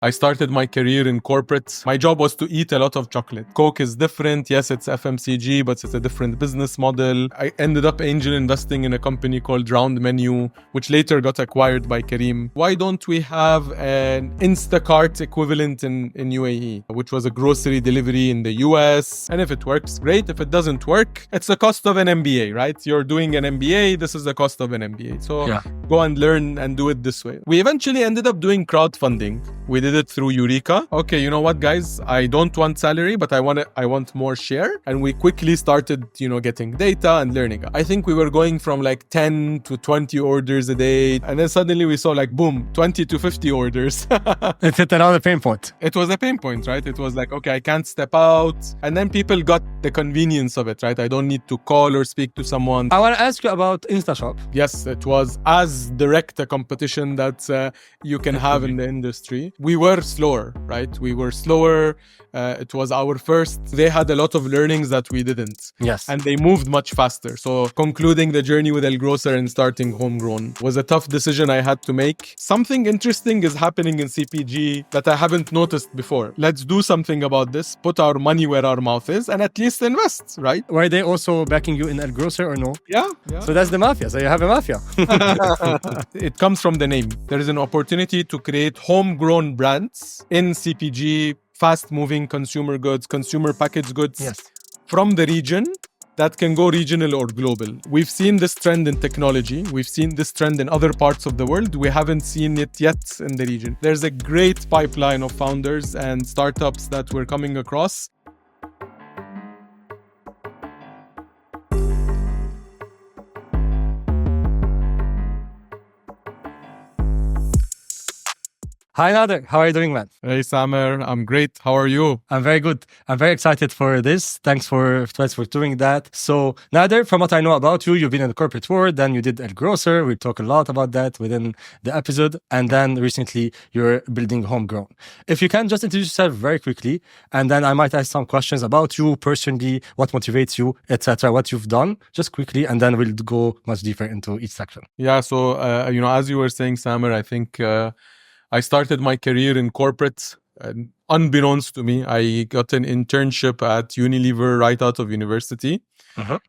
I started my career in corporate. My job was to eat a lot of chocolate. Coke is different. Yes, it's FMCG, but it's a different business model. I ended up angel investing in a company called Round Menu, which later got acquired by Kareem. Why don't we have an Instacart equivalent in UAE, which was a grocery delivery in the US? And if it works, great. If it doesn't work, it's the cost of an MBA, right? You're doing an MBA. This is the cost of an MBA. So go and learn and do it this way. We eventually ended up doing crowdfunding. We did it through Eureka. Okay, you know what, guys? I don't want salary, but I want more share. And we quickly started, getting data and learning. I think we were going from like 10 to 20 orders a day. And then suddenly we saw like, boom, 20 to 50 orders. It's another pain point. It was a pain point, right? It was like, okay, I can't step out. And then people got the convenience of it, right? I don't need to call or speak to someone. I want to ask you about InstaShop. Yes, it was as direct a competition that you can have in the industry. We were slower, right? We were slower. It was our first. They had a lot of learnings that we didn't. Yes. And they moved much faster. So concluding the journey with elGrocer and starting Homegrown was a tough decision I had to make. Something interesting is happening in CPG that I haven't noticed before. Let's do something about this, put our money where our mouth is, and at least invest, right? Were they also backing you in elGrocer or no? Yeah. So that's the mafia. So you have a mafia. It comes from the name. There is an opportunity to create homegrown brands in CPG, fast-moving consumer goods, consumer packaged goods from the region that can go regional or global. We've seen this trend in technology. We've seen this trend in other parts of the world. We haven't seen it yet in the region. There's a great pipeline of founders and startups that we're coming across. Hi, Nader. How are you doing, man? Hey, Samer. I'm great. How are you? I'm very good. I'm very excited for this. Thanks for doing that. So, Nader, from what I know about you, you've been in the corporate world, then you did elGrocer. We talk a lot about that within the episode. And then recently, you're building Homegrown. If you can just introduce yourself very quickly, and then I might ask some questions about you personally, what motivates you, etc., what you've done, just quickly, and then we'll go much deeper into each section. Yeah. So, as you were saying, Samer, I think I started my career in corporate. Unbeknownst to me, I got an internship at Unilever right out of university.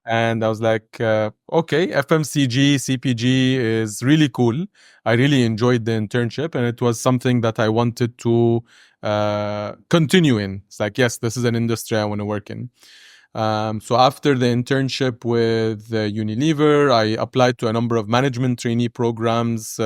And I was like, okay, FMCG, CPG is really cool. I really enjoyed the internship, and it was something that I wanted to continue in. It's like, yes, this is an industry I want to work in. So after the internship with Unilever, I applied to a number of management trainee programs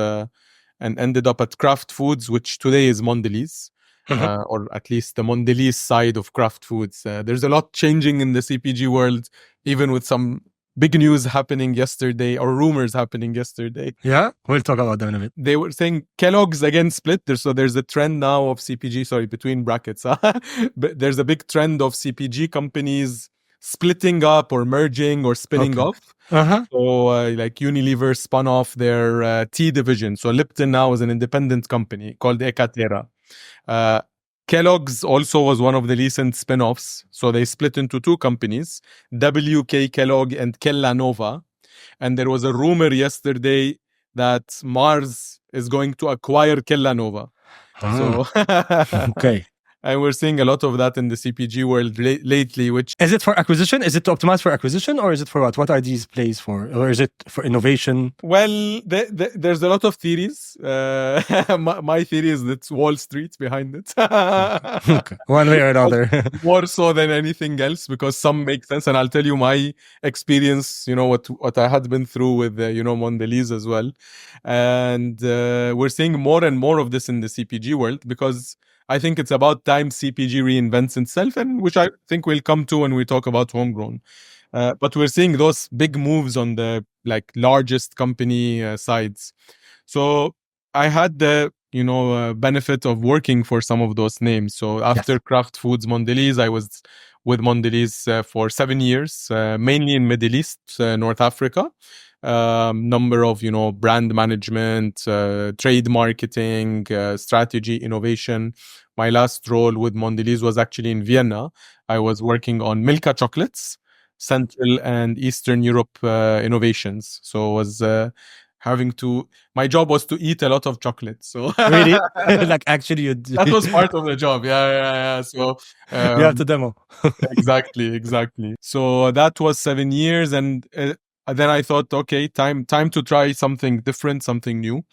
and ended up at Kraft Foods, which today is Mondelez, or at least the Mondelez side of Kraft Foods. There's a lot changing in the CPG world, even with some big news happening yesterday or rumors happening yesterday. Yeah, we'll talk about that in a bit. They were saying Kellogg's again split. So there's a trend now of CPG, between brackets. But there's a big trend of CPG companies splitting up or merging or spinning off. So like Unilever spun off their tea division. So Lipton now is an independent company called Ecatera. Kellogg's also was one of the recent spin-offs. So they split into two companies, WK Kellogg and Kellanova. And there was a rumor yesterday that Mars is going to acquire Kellanova. Okay. And we're seeing a lot of that in the CPG world lately, which... Is it for acquisition? Is it to optimize for acquisition, or is it for what? What are these plays for? Or is it for innovation? Well, there's a lot of theories. My theory is that it's Wall Street behind it. Okay. One way or another. More so than anything else, because some make sense. And I'll tell you my experience, what I had been through with, Mondelez as well. And we're seeing more and more of this in the CPG world, because I think it's about time CPG reinvents itself, and which I think we'll come to when we talk about Homegrown. But we're seeing those big moves on the largest company sides. So I had the benefit of working for some of those names. So after Kraft Foods, Mondelez, I was with Mondelez for 7 years, mainly in Middle East, North Africa. Number of brand management, trade marketing, strategy, innovation. My last role with Mondelez was actually in Vienna. I was working on Milka chocolates, Central and Eastern Europe innovations. So it was having to. My job was to eat a lot of chocolate. So Really? Like actually, that was part of the job. Yeah. So you have to demo. exactly. So that was 7 years, and then I thought, okay, time to try something different, something new.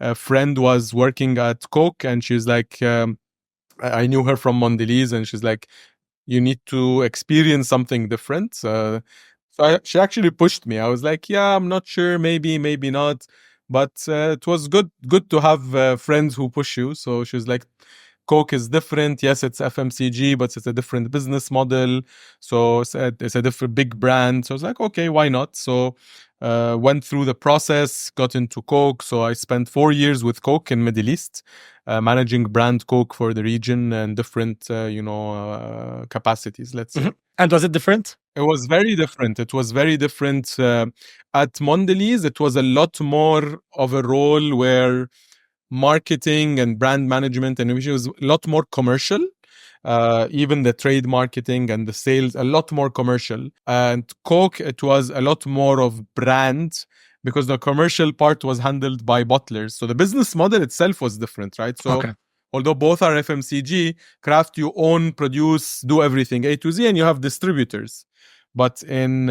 A friend was working at Coke, and she's like, I knew her from Mondelez, and she's like, you need to experience something different. She actually pushed me. I was like, yeah, I'm not sure, maybe not, but it was good to have friends who push you. So she was like, Coke is different. Yes, it's FMCG, but it's a different business model. So it's a different big brand. So I was like, okay, why not? So went through the process, got into Coke. So I spent 4 years with Coke in Middle East, managing brand Coke for the region and different, capacities, let's say. And was it different? It was very different. It was very different. At Mondelez, it was a lot more of a role where marketing and brand management and innovation was a lot more commercial. Even the trade marketing and the sales, a lot more commercial. And Coke, it was a lot more of brand because the commercial part was handled by bottlers. So the business model itself was different, right? So Okay. although both are FMCG, Kraft, you own, produce, do everything A to Z, and you have distributors. But in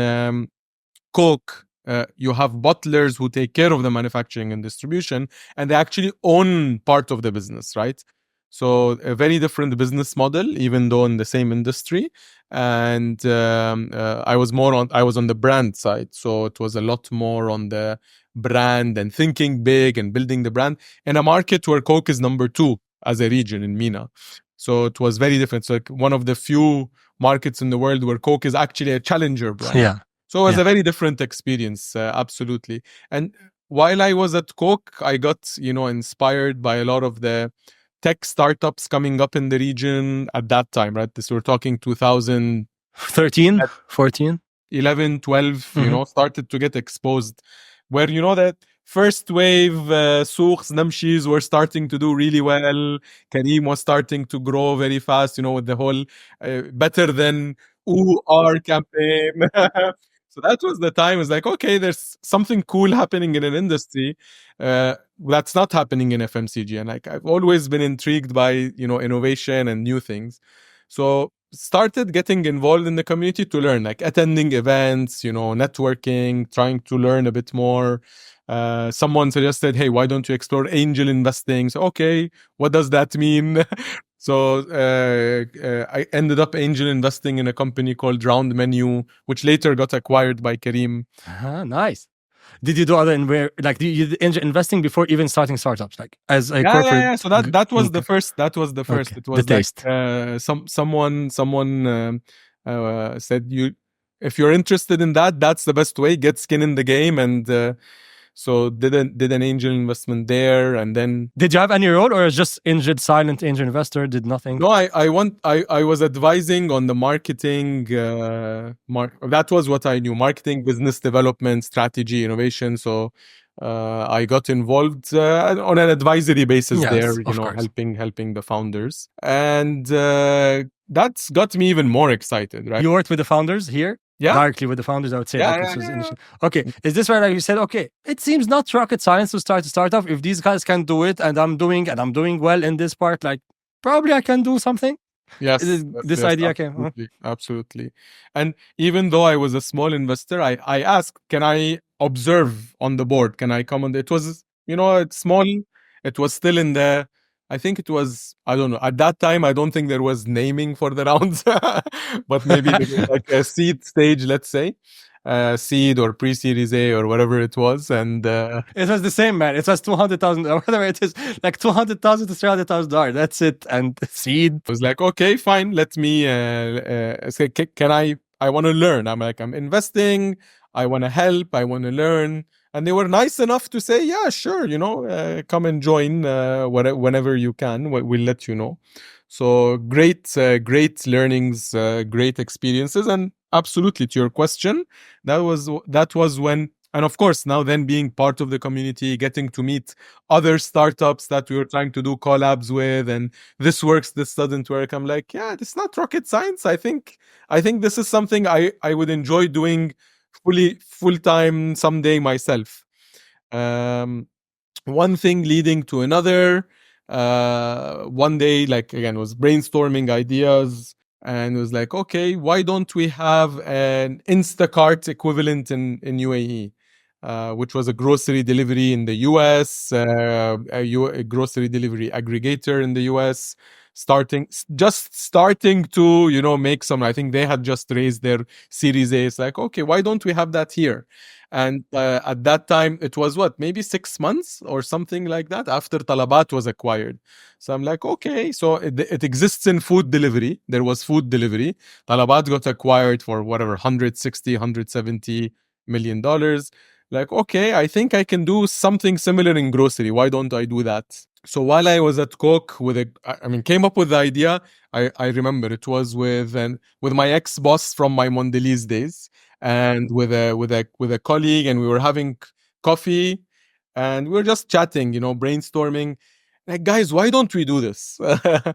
Coke, you have bottlers who take care of the manufacturing and distribution, and they actually own part of the business, right? So a very different business model, even though in the same industry. And I was on the brand side, so it was a lot more on the brand and thinking big and building the brand in a market where Coke is number 2 as a region in MENA. So it was very different. So like one of the few markets in the world where Coke is actually a challenger brand. Yeah. So it was a very different experience, absolutely. And while I was at Coke, I got, inspired by a lot of the tech startups coming up in the region at that time, right? This we're talking 2013, 14, 11, 12, started to get exposed where, that first wave souks, namshis were starting to do really well. Kareem was starting to grow very fast, with the whole better than OOR campaign. So that was the time. It's like, okay, there's something cool happening in an industry that's not happening in FMCG. And like, I've always been intrigued by, innovation and new things. So started getting involved in the community to learn, like attending events, networking, trying to learn a bit more. Someone suggested, hey, why don't you explore angel investing? So, okay, what does that mean? So I ended up angel investing in a company called Round Menu, which later got acquired by Kareem. Nice. Did you do other did you did angel investing before even starting startups, like as a corporate? Yeah. So that was the first. That was the first. Okay. It was the like taste. someone said, if you're interested in that, that's the best way. Get skin in the game, and so did an angel investment there, and then did you have any role or just silent angel investor? Did nothing? No, I was advising on the marketing. That was what I knew: marketing, business development, strategy, innovation. So I got involved on an advisory basis there, helping the founders, and that's got me even more excited. Right? You worked with the founders here. Yeah. Directly with the founders, I would say. Okay. Is this where, like you said, okay, it seems not rocket science to start a startup. If these guys can do it and I'm doing well in this part, like probably I can do something? Yes. This idea came. Absolutely. And even though I was a small investor, I asked, can I observe on the board? Can I come on? It was, it's small. It was still in the, I think it was, I don't know. At that time, I don't think there was naming for the rounds, but maybe like a seed stage, let's say. Seed or pre-series A or whatever it was, and it was the same, man. It was 200,000, whatever it is, like 200,000 to $300,000. That's it. And seed. I was like, okay, fine. Let me say, can I want to learn. I'm like, I'm investing. I want to help. I want to learn. And they were nice enough to say, yeah, sure, come and join whenever you can. We'll let you know. So great learnings, great experiences, and absolutely to your question, that was when, and of course now then being part of the community, getting to meet other startups that we were trying to do collabs with, and this works, this doesn't work. I'm like, yeah, it's not rocket science. I think this is something I would enjoy doing full time someday myself. Um, one thing leading to another. One day, like again, was brainstorming ideas, and was like, okay, why don't we have an Instacart equivalent in UAE? Which was a grocery delivery in the US, a grocery delivery aggregator in the US, just starting to, make some. I think they had just raised their Series A. It's like, okay, why don't we have that here? And at that time, it was what, maybe 6 months or something like that after Talabat was acquired. So I'm like, okay, so it exists in food delivery. There was food delivery. Talabat got acquired for whatever, 160, $170 million. Like, okay, I think I can do something similar in grocery. Why don't I do that? So while I was at Coke, came up with the idea. I remember it was with my ex boss from my Mondelez days, and with a colleague, and we were having coffee, and we were just chatting, brainstorming. Like, guys, why don't we do this? I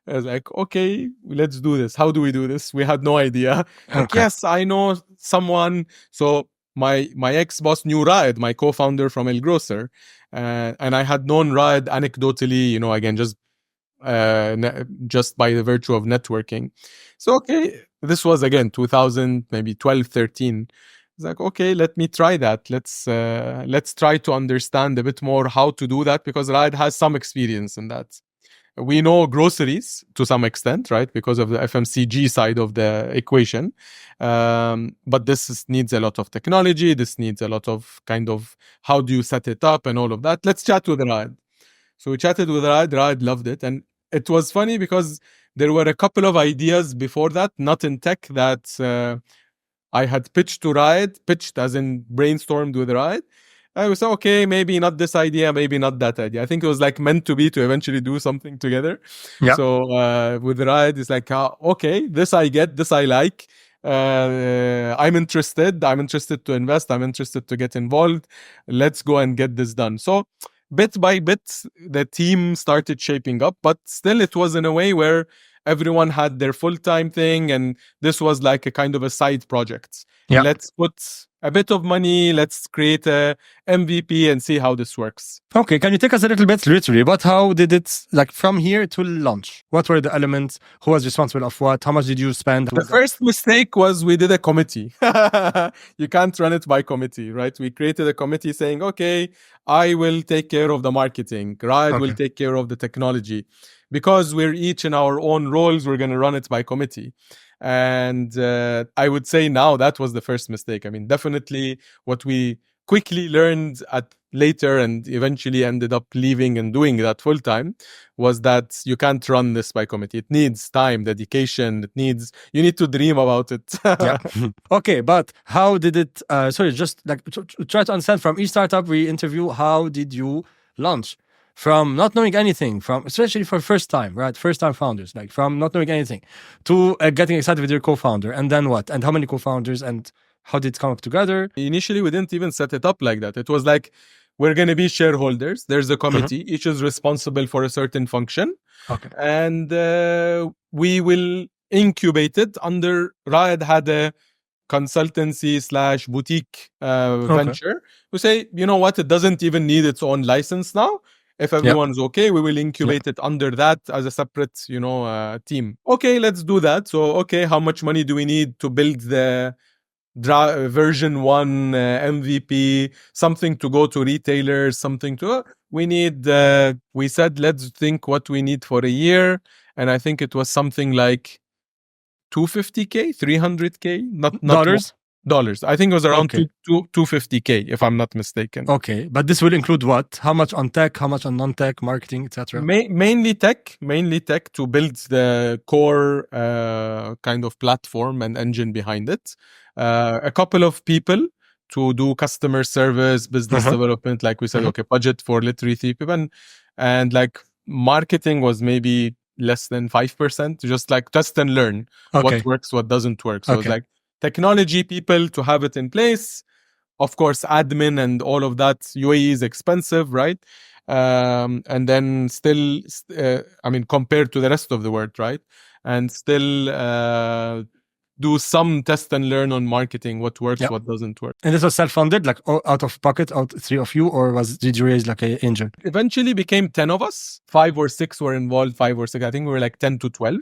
was like, okay, let's do this. How do we do this? We had no idea. Like, Okay. yes, I know someone. So my ex boss knew Raed, my co-founder from elGrocer, and I had known Raed anecdotally, again, just by the virtue of networking. So okay, this was again 2000, maybe 12, 13. It's like, okay, let me try that. Let's try to understand a bit more how to do that, because Raed has some experience in that. We know groceries to some extent, right? Because of the FMCG side of the equation. But needs a lot of technology. This needs a lot of kind of how do you set it up and all of that. Let's chat with Raed. So we chatted with Raed. Raed loved it. And it was funny because there were a couple of ideas before that, not in tech, that I had pitched as in brainstormed with Raed. I was okay, maybe not this idea, maybe not that idea. I think it was like meant to be to eventually do something together. Yeah. So with Raed, it's like, okay, this I get, this I like. I'm interested. I'm interested to invest. I'm interested to get involved. Let's go and get this done. So bit by bit, the team started shaping up, but still, it was in a way where everyone had their full-time thing, and this was like a kind of a side project. Yeah. Let's put a bit of money, let's create a MVP and see how this works. Okay, can you take us a little bit literally? But how did it, like, from here to launch? What were the elements? Who was responsible of what? How much did you spend? The first mistake was we did a committee. You can't run it by committee, right? We created a committee saying, okay, I will take care of the marketing, Raed will take care of the technology. Because we're each in our own roles, we're going to run it by committee. And I would say now that was the first mistake. I mean, definitely what we quickly learned at later and eventually ended up leaving and doing that full time was that you can't run this by committee. It needs time, dedication. You need to dream about it. Yeah. Okay, but how did it? Sorry, just like try to understand from each startup we interview. How did you launch? From not knowing anything, from especially for first time, right? First time founders, like from not knowing anything to getting excited with your co-founder, and then what? And how many co-founders, and how did it come up together? Initially, we didn't even set it up like that. It was like, we're going to be shareholders. There's a committee. Each is responsible for a certain function. Okay. And we will incubate it under Raed had a consultancy / boutique venture. We say, you know what? It doesn't even need its own license now. If everyone's okay, we will incubate it under that as a separate, team. Okay, let's do that. So, okay, how much money do we need to build the version 1 MVP, something to go to retailers, something to we need we said let's think what we need for a year, and I think it was something like 250k, 300k, not dollars. I think it was around 250k, if I'm not mistaken. Okay, but this will include what? How much on tech, how much on non-tech, marketing, etc. Mainly tech to build the core kind of platform and engine behind it. A couple of people to do customer service, business development, like we said. Okay, budget for literally 3 people, and like marketing was maybe less than 5%, just like test and learn what works, what doesn't work. So it's like technology people to have it in place. Of course, admin and all of that. UAE is expensive, right? And then still, compared to the rest of the world, right? And still do some test and learn on marketing, what works, Yep. what doesn't work. And this was self-funded, like out of pocket, out three of you, or did you raise like an angel? Eventually became 10 of us. 5 or 6 were involved, 5 or 6. I think we were like 10 to 12.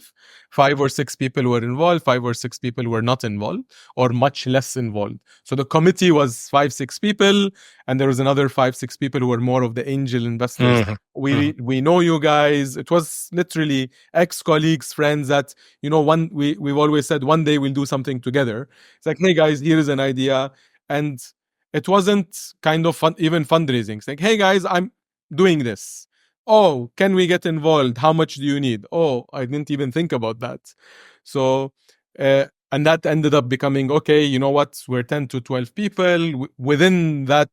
5 or 6 people were involved, 5 or 6 people were not involved, or much less involved. So the committee was 5, 6 people, and there was another 5, 6 people who were more of the angel investors. We know you guys. It was literally ex-colleagues, friends that, you know, we've always said one day we'll do something together. It's like, hey guys, here is an idea. And it wasn't kind of even fundraising. It's like, hey guys, I'm doing this. Oh, can we get involved? How much do you need? Oh, I didn't even think about that. So, and that ended up becoming, okay, you know what? We're 10 to 12 people. Within that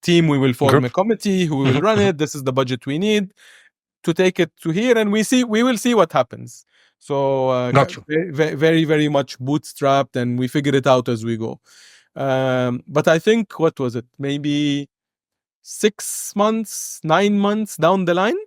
team, we will form a committee who will run it. This is the budget we need to take it to here, and we will see what happens. So very, very much bootstrapped, and we figure it out as we go. But I think, what was it? Maybe 6 months, 9 months down the line,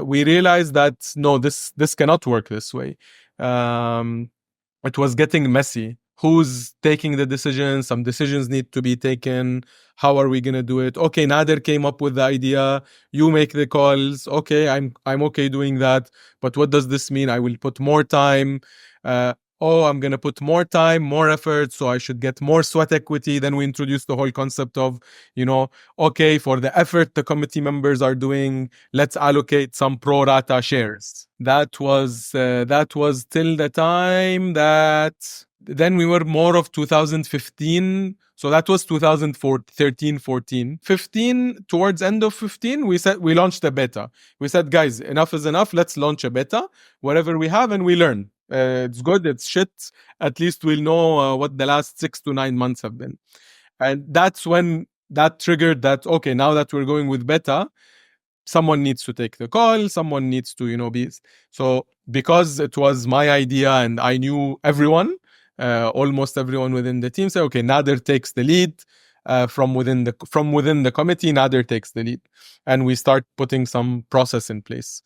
we realized that no, this cannot work this way. It was getting messy. Who's taking the decisions? Some decisions need to be taken. How are we gonna do it? Okay, Nader came up with the idea. You make the calls. Okay, I'm okay doing that. But what does this mean? I will put more time. I'm going to put more time, more effort, so I should get more sweat equity. Then we introduced the whole concept of, you know, okay, for the effort the committee members are doing, let's allocate some pro rata shares. That was till the time that then we were more of 2015. So that was 2013, 14. 15, towards end of 15, we launched a beta. We said, guys, enough is enough. Let's launch a beta, whatever we have, and we learn. It's good, it's shit. At least we'll know what the last 6 to 9 months have been. And that's when that triggered that, okay, now that we're going with beta, someone needs to take the call, someone needs to, you know, be. So because it was my idea and I knew everyone, almost everyone within the team, said, okay, Nader takes the lead. From within the committee, Nader takes the lead. And we start putting some process in place.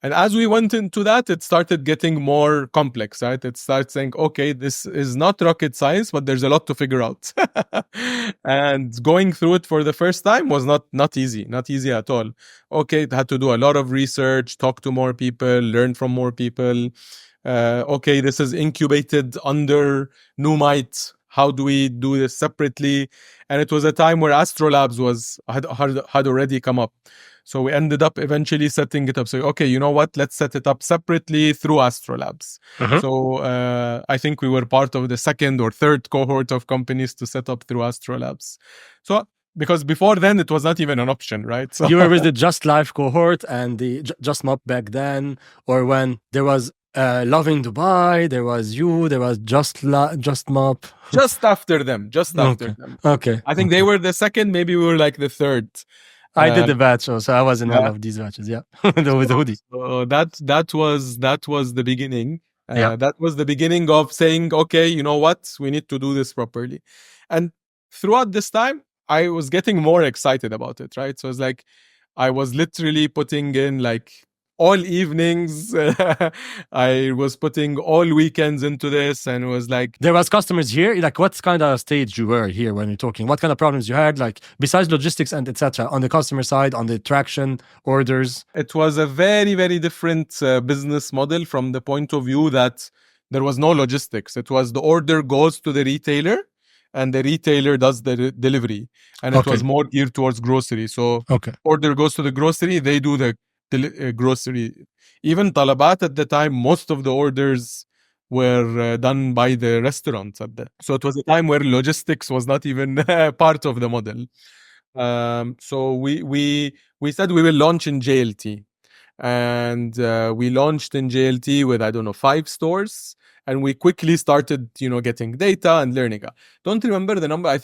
And as we went into that, it started getting more complex, right? It starts saying, okay, this is not rocket science, but there's a lot to figure out. And going through it for the first time was not easy at all. Okay, it had to do a lot of research, talk to more people, learn from more people. Okay, this is incubated under Numite. How do we do this separately? And it was a time where Astrolabs had already come up. So we ended up eventually setting it up. So, okay, you know what? Let's set it up separately through Astrolabs. So I think we were part of the second or third cohort of companies to set up through Astrolabs. So, because before then it was not even an option, right? So you were with the Just Life cohort and the Just Mop back then, or when there was Loving Dubai, there was you, there was Just Mop. Just after them. Okay. I think they were the second, maybe we were like the third. I did the batch, so I was in one of these batches. Yeah, with the hoodie. So that was the beginning. That was the beginning of saying, okay, you know what, we need to do this properly. And throughout this time, I was getting more excited about it, right? So it's like I was literally putting in like all evenings. I was putting all weekends into this, and it was like there was customers here. Like, what kind of stage you were here when you're talking? What kind of problems you had, like besides logistics and etc. on the customer side, on the traction orders? It was a very, very different business model from the point of view that there was no logistics. It was the order goes to the retailer, and the retailer does the delivery, and it was more geared towards grocery. So order goes to the grocery, they do the grocery. Even talabat at the time, most of the orders were done by the restaurants so it was a time where logistics was not even part of the model. So we said we will launch in JLT, and we launched in JLT with 5 stores, and we quickly started getting data and learning. Don't remember the number. I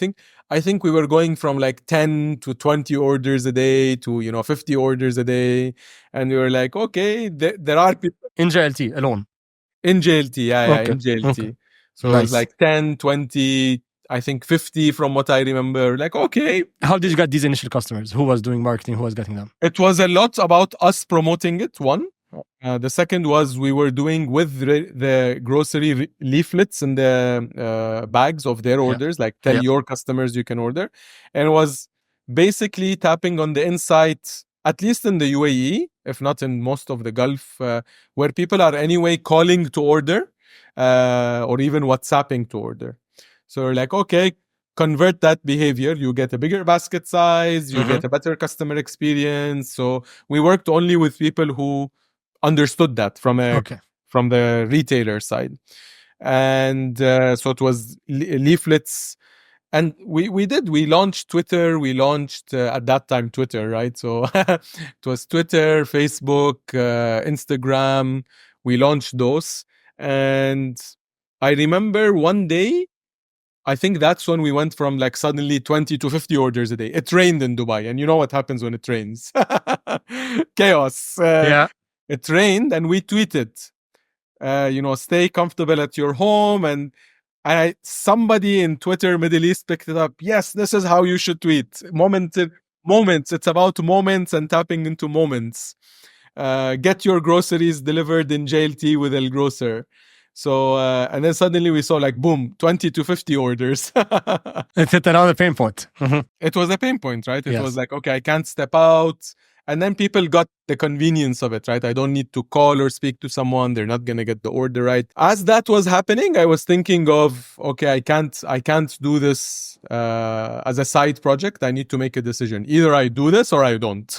think we were going from like 10 to 20 orders a day to 50 orders a day, and we were like, okay, there are people in JLT alone. In JLT, in JLT. So it was like 10, 20, I think 50 from what I remember. Like, okay. How did you get these initial customers? Who was doing marketing? Who was getting them? It was a lot about us promoting it, one. The second was we were doing with the grocery leaflets in the bags of their orders, like tell your customers you can order. And it was basically tapping on the insight, at least in the UAE, if not in most of the Gulf, where people are anyway calling to order or even WhatsApping to order. So we're like, okay, convert that behavior. You get a bigger basket size, you get a better customer experience. So we worked only with people who understood that from the retailer side. And so it was leaflets. And we launched Twitter. We launched at that time Twitter, right? So it was Twitter, Facebook, Instagram. We launched those. And I remember one day, I think that's when we went from like suddenly 20 to 50 orders a day. It rained in Dubai. And you know what happens when it rains? Chaos. It rained and we tweeted, stay comfortable at your home. And somebody in Twitter Middle East picked it up. Yes, this is how you should tweet. Moments. It's about moments and tapping into moments. Get your groceries delivered in JLT with elGrocer. So, and then suddenly we saw like, boom, 20 to 50 orders. It hit another pain point. It was a pain point, right? It was like, okay, I can't step out. And then people got the convenience of it, right? I don't need to call or speak to someone. They're not going to get the order right. As that was happening, I was thinking of, okay, I can't do this as a side project. I need to make a decision. Either I do this or I don't.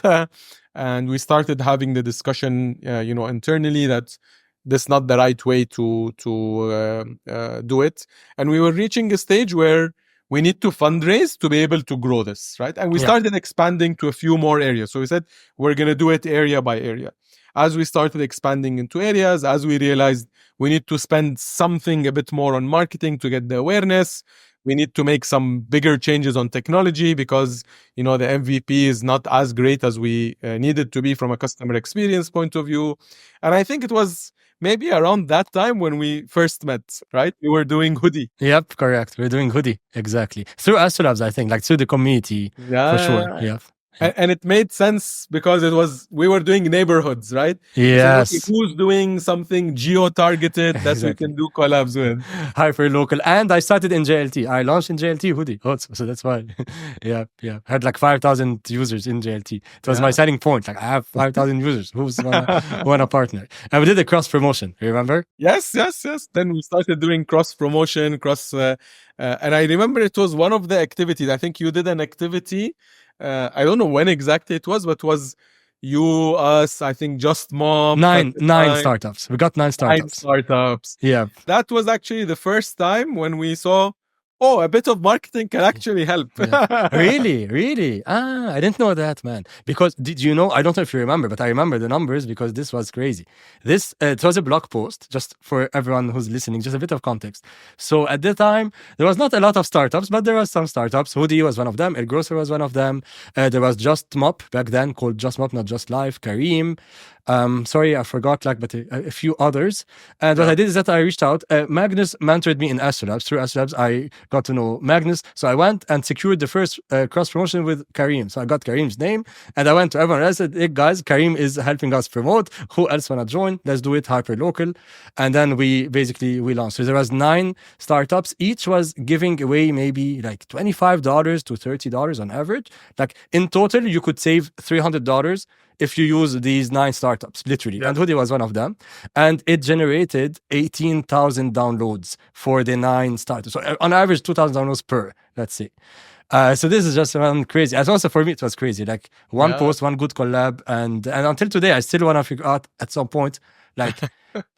And we started having the discussion, internally that this is not the right way to do it. And we were reaching a stage where we need to fundraise to be able to grow this, right? And we started expanding to a few more areas. So we said, we're going to do it area by area. As we started expanding into areas, as we realized we need to spend something a bit more on marketing to get the awareness, we need to make some bigger changes on technology because, the MVP is not as great as we need it to be from a customer experience point of view. And I think it was maybe around that time when we first met, right? We were doing hoodie. Yep, correct. We're doing hoodie, exactly. Through Astrolabs, I think, like through the community, for sure. Yeah. And it made sense because we were doing neighborhoods, right? Yes. So, okay, who's doing something geo-targeted that we can do collabs with? Hyper local. And I started in JLT. I launched in JLT hoodie. So that's why. Yeah. I had like 5,000 users in JLT. It was my selling point. Like I have 5,000 users. Who's wanna partner? And we did a cross promotion. Remember? Yes. Then we started doing cross promotion, and I remember it was one of the activities. I think you did an activity. I don't know when exactly it was, but it was you, us, I think Just Mom. Nine startups. We got 9 startups. 9 startups. Yeah. That was actually the first time when we saw, a bit of marketing can actually help. Yeah. Really? I didn't know that, man. Because did you know, I don't know if you remember, but I remember the numbers because this was crazy. It was a blog post, just for everyone who's listening, just a bit of context. So at the time, there was not a lot of startups, but there was some startups. Hoodie was one of them. elGrocer was one of them. There was Just Mop back then, called Just Mop, not Just Life. Kareem. Sorry, I forgot, but a few others. And what I did is that I reached out. Magnus mentored me in Astrolabs. Through Astrolabs, I got to know Magnus. So I went and secured the first cross promotion with Kareem. So I got Kareem's name and I went to everyone else and said, hey guys, Kareem is helping us promote. Who else want to join? Let's do it hyper local. And then we launched. So there was 9 startups. Each was giving away maybe like $25 to $30 on average. Like in total, you could save $300 if you use these 9 startups, literally. Yeah. And Hoodie was one of them. And it generated 18,000 downloads for the 9 startups. So on average, 2,000 downloads per, let's say. So this is just crazy. And also for me, it was crazy. Like one post, one good collab. And until today, I still want to figure out at some point, like...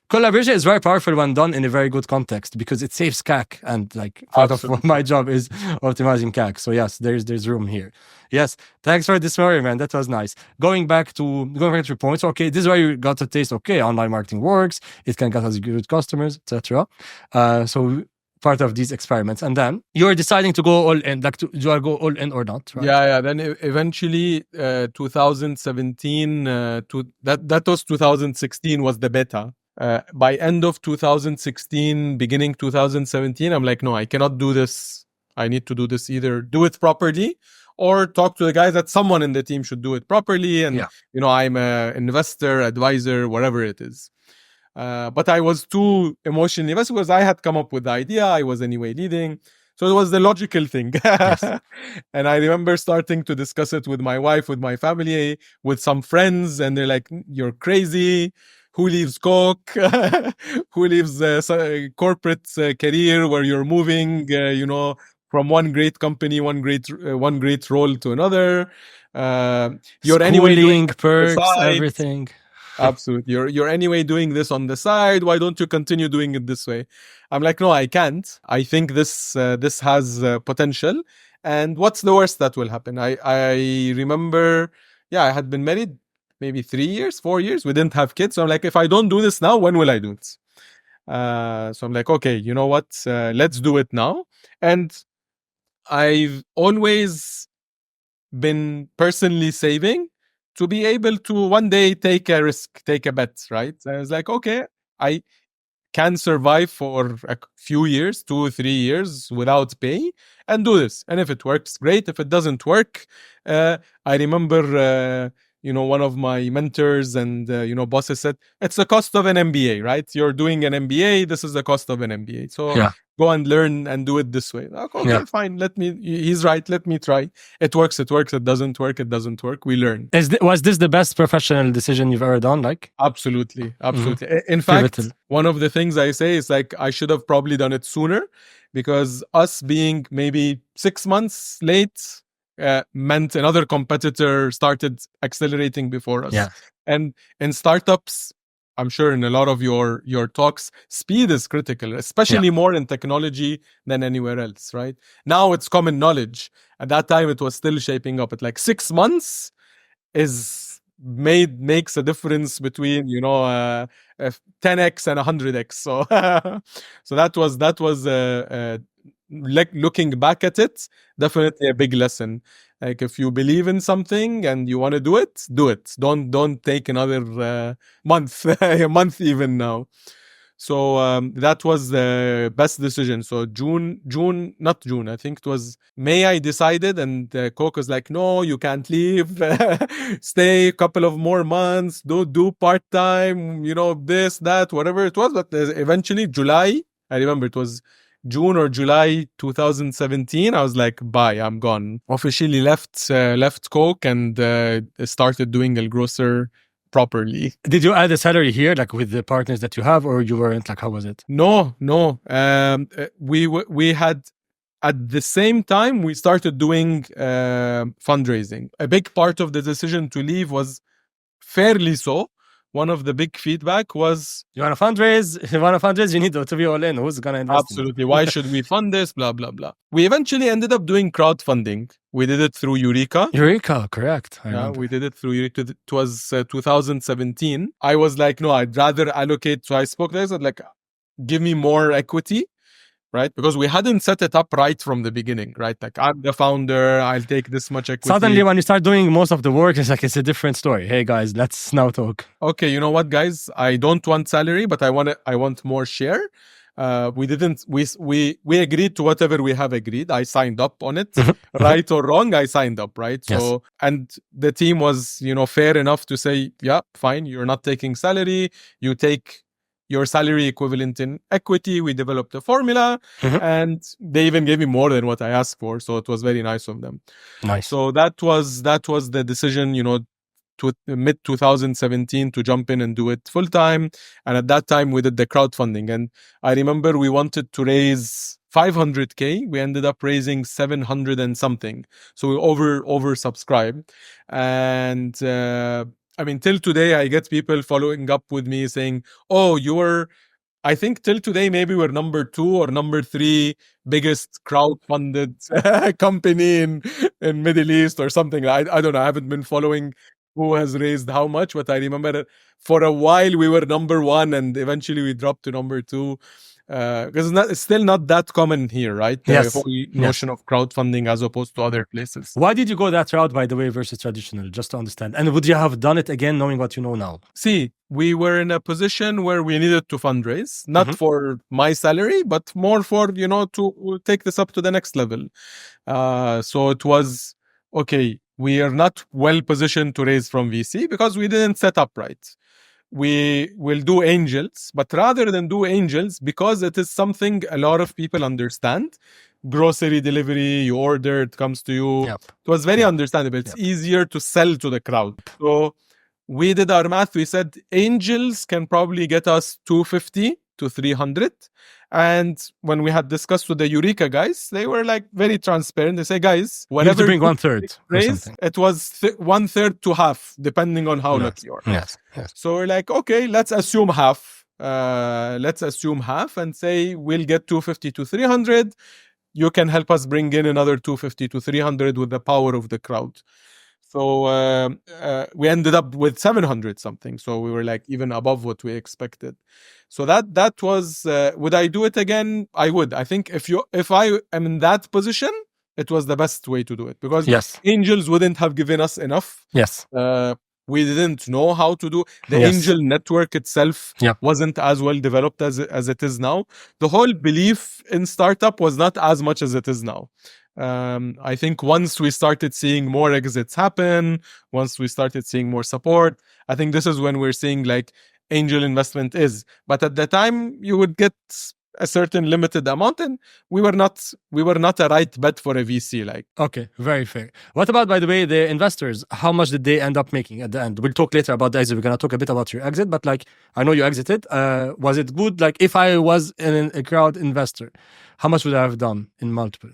Collaboration is very powerful when done in a very good context because it saves CAC, and like part of my job is optimizing CAC. So yes, there's room here. Yes, thanks for this story, man. That was nice. Going back to your points. Okay, this is where you got to taste. Okay, online marketing works. It can get us good customers, etc. So part of these experiments, and then you're deciding to go all in. Like, do I go all in or not? Right? Yeah. Then eventually, 2017 that was 2016 was the beta. By end of 2016, beginning 2017, I'm like, no, I cannot do this. I need to do this, either do it properly or talk to the guys that someone in the team should do it properly. And, Yeah. I'm an investor, advisor, whatever it is. But I was too emotionally invested because I had come up with the idea. I was anyway leading. So it was the logical thing. Yes. And I remember starting to discuss it with my wife, with my family, with some friends. And they're like, you're crazy. Who leaves Coke? Who leaves corporate career where you're moving, from one great company, one great role to another. You're anyway doing Schooling, perks, side. everything. Absolutely. You're anyway doing this on the side. Why don't you continue doing it this way? I'm like, no, I can't. I think this has potential. And what's the worst that will happen? I remember, I had been married maybe 3 years, 4 years. We didn't have kids. So I'm like, if I don't do this now, when will I do it? So I'm like, okay, you know what? Let's do it now. And I've always been personally saving to be able to one day take a risk, take a bet, right? I was like, okay, I can survive for a few years, 2 or 3 years without pay and do this. And if it works, great. If it doesn't work, I remember, one of my mentors and, bosses said, it's the cost of an MBA, right? You're doing an MBA. This is the cost of an MBA. So go and learn and do it this way. Like, okay, fine. He's right. Let me try. It works. It doesn't work. It doesn't work. We learn. Was this the best professional decision you've ever done? Like, absolutely. In fact, one of the things I say is like, I should have probably done it sooner, because us being maybe 6 months late meant another competitor started accelerating before us. Yeah. And in startups, I'm sure in a lot of your talks, speed is critical, especially more in technology than anywhere else, right? Now it's common knowledge. At that time, it was still shaping up. At like 6 months makes a difference between 10x and 100x. So that was like, looking back at it, definitely a big lesson. Like, if you believe in something and you want to do it, do it. Don't take another month, a month even now. So that was the best decision. So not June, I think it was May, I decided, and Coke was like, no, you can't leave. Stay a couple of more months, do part-time, this, that, whatever it was. But eventually July, I remember it was June or July 2017, I was like, bye, I'm gone. Officially left Coke and started doing elGrocer properly. Did you add a salary here, like with the partners that you have, or you weren't? Like, how was it? No. We had, at the same time, we started doing fundraising. A big part of the decision to leave was fairly so. One of the big feedback was, you want to fundraise? If you want to fundraise, you need to be all in. Who's going to invest? Absolutely. Why should we fund this? Blah, blah, blah. We eventually ended up doing crowdfunding. We did it through Eureka. Eureka, correct. We did it through Eureka. It was 2017. I was like, no, I'd rather allocate. So I spoke to them, like, give me more equity. Right? Because we hadn't set it up right from the beginning, right? Like, I'm the founder, I'll take this much equity. Suddenly, when you start doing most of the work, it's a different story. Hey guys, let's now talk. Okay, you know what, guys? I don't want salary, but I want more share. We agreed to whatever we have agreed. I signed up on it. Right or wrong, I signed up, right? Yes. So, and the team was, fair enough to say, yeah, fine, you're not taking salary, you take your salary equivalent in equity. We developed a formula, and they even gave me more than what I asked for. So it was very nice of them. Nice. So that was the decision, to mid 2017 to jump in and do it full time. And at that time, we did the crowdfunding. And I remember we wanted to raise 500K. We ended up raising 700 and something. So we oversubscribed. And till today, I get people following up with me saying, oh, I think till today, maybe we're number 2 or number 3 biggest crowdfunded company in Middle East or something. I don't know. I haven't been following who has raised how much, but I remember for a while we were number 1 and eventually we dropped to number 2. Because it's still not that common here, right? Yes. The whole notion of crowdfunding as opposed to other places. Why did you go that route, by the way, versus traditional, just to understand? And would you have done it again, knowing what you know now? See, we were in a position where we needed to fundraise, not for my salary, but more for, to take this up to the next level. So it was okay, we are not well positioned to raise from VC because we didn't set up right. We will do angels, but rather than do angels, because it is something a lot of people understand, grocery delivery, you order, it comes to you. Yep. It was very Yep. understandable. It's Yep. easier to sell to the crowd. So we did our math. We said angels can probably get us 250 to 300. And when we had discussed with the Eureka guys, they were like very transparent. They say, guys, You need to whatever bring 1/3 or raise, something. it was 1/3 to half, depending on how Yes. lucky you are. Yes. Yes. So we're like, okay, let's assume half. Let's assume half and say we'll get 250 to 300. You can help us bring in another 250 to 300 with the power of the crowd. So we ended up with 700 something. So we were like even above what we expected. So that was. Would I do it again? I would. I think if I am in that position, it was the best way to do it because Yes. angels wouldn't have given us enough. Yes. We didn't know how to do the Yes. angel network itself. Yep. Wasn't as well developed as it is now. The whole belief in startup was not as much as it is now. I think once we started seeing more exits happen, once we started seeing more support, I think this is when we're seeing like angel investment is. But at the time, you would get a certain limited amount, and we were not a right bet for a VC. Like, okay, very fair. What about, by the way, the investors? How much did they end up making at the end? We'll talk later about the exit. We're gonna talk a bit about your exit, but like I know you exited. Was it good? Like if I was a crowd investor, how much would I have done in multiple?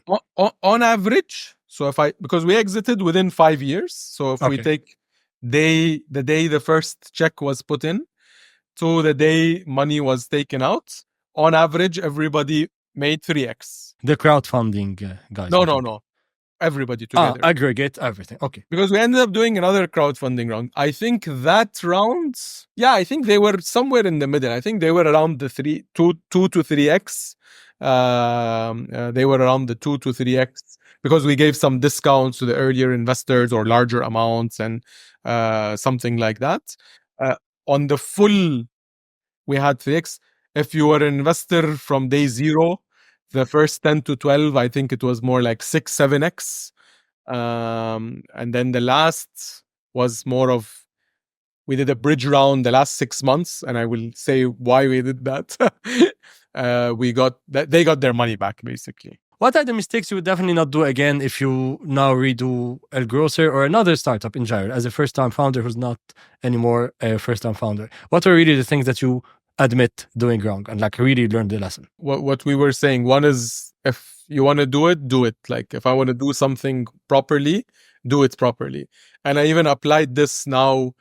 on average, so because we exited within 5 years, so if we take the day the first check was put in to the day money was taken out, on average, everybody made 3x. The crowdfunding guys. No. Everybody together. Aggregate everything. Okay. Because we ended up doing another crowdfunding round. I think that round, I think they were somewhere in the middle. I think they were around the 2 to 3x. They were around the 2 to 3x because we gave some discounts to the earlier investors or larger amounts and something like that. On the full, we had 3x. If you were an investor from day 0, the first 10 to 12, I think it was more like 6, 7x. And then the last was more of, we did a bridge round the last 6 months, and I will say why we did that. They got their money back, basically. What are the mistakes you would definitely not do again if you now redo elGrocer or another startup in general as a first-time founder who's not anymore a first-time founder? What are really the things that you admit doing wrong and like really learn the lesson? What we were saying, one is if you want to do it. Like if I want to do something properly, do it properly. And I even applied this now.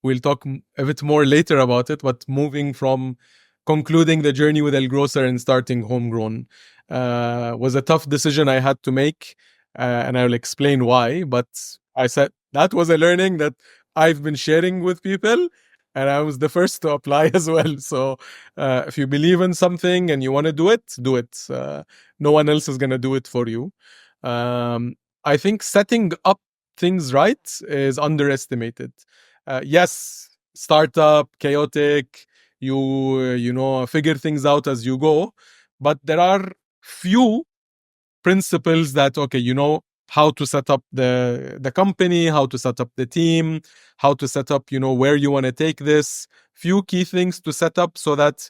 We'll talk a bit more later about it, but moving from concluding the journey with elGrocer and starting Homegrown was a tough decision I had to make, and I'll explain why. But I said that was a learning that I've been sharing with people, and I was the first to apply as well. So if you believe in something and you want to do it, do it. No one else is going to do it for you. I think setting up things right is underestimated. Yes, startup, chaotic, you figure things out as you go, but there are few principles that, how to set up the company, how to set up the team, how to set up, where you want to take this. Few key things to set up so that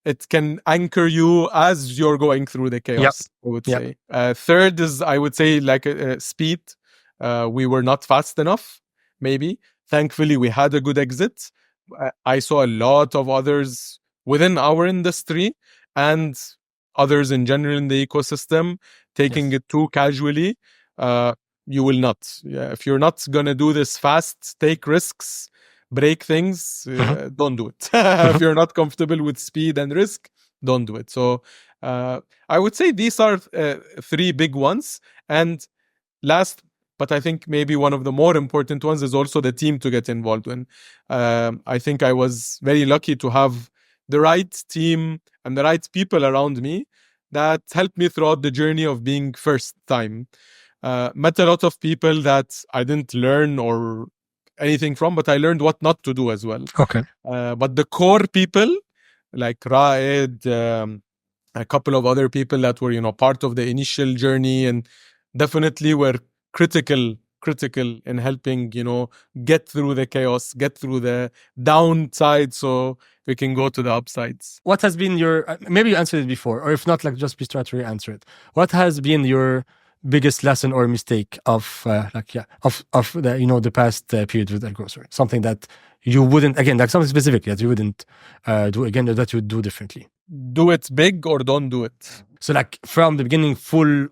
it can anchor you as you're going through the chaos, I would say. Third is, I would say, like speed. We were not fast enough, maybe. Thankfully, we had a good exit. I saw a lot of others within our industry and others in general in the ecosystem taking it too casually. You will not. If you're not gonna do this fast, take risks, break things, don't do it. If you're not comfortable with speed and risk, don't do it. So I would say these are 3 big ones. And last, but I think maybe one of the more important ones is also the team to get involved in. I think I was very lucky to have the right team and the right people around me that helped me throughout the journey of being first time. Met a lot of people that I didn't learn or anything from, but I learned what not to do as well. Okay. But the core people, like Raed, a couple of other people that were, part of the initial journey and definitely were critical critical in helping, get through the chaos, get through the downside so we can go to the upsides. What has been your, maybe you answered it before, or if not, like just please try to re-answer it. What has been your biggest lesson or mistake of the, the past period with elGrocer? Something that you wouldn't, again, like something specific that you wouldn't do again, or that you would do differently? Do it big or don't do it. So like from the beginning, full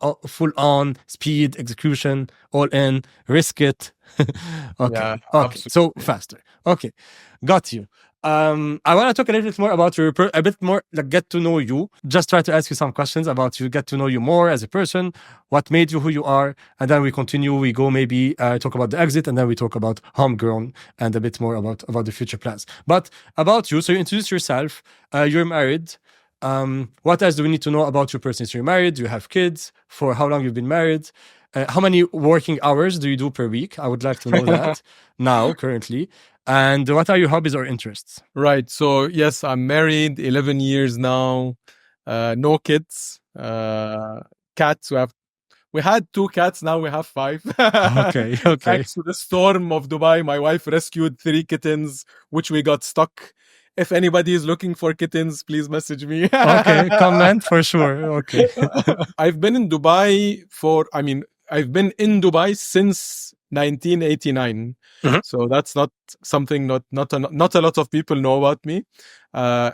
on speed, execution, all in, risk it. Okay. Yeah, okay. So faster. Okay. Got you. I want to talk a little bit more about your, a bit more like get to know you. Just try to ask you some questions about you, get to know you more as a person, what made you who you are, and then we continue. We go maybe talk about the exit, and then we talk about Homegrown and a bit more about the future plans. But about you, so you introduce yourself. You're married. What else do we need to know about you personally? So you're married. You have kids. For how long you've been married? How many working hours do you do per week? I would like to know that now, currently. And what are your hobbies or interests? Right. So yes, I'm married, 11 years now. No kids. Cats. We had 2 cats. Now we have 5. Okay. Thanks to the storm of Dubai, my wife rescued 3 kittens, which we got stuck. If anybody is looking for kittens, please message me. Okay, comment for sure. Okay. I've been in Dubai I've been in Dubai since 1989. Mhm. So that's not something not a lot of people know about me.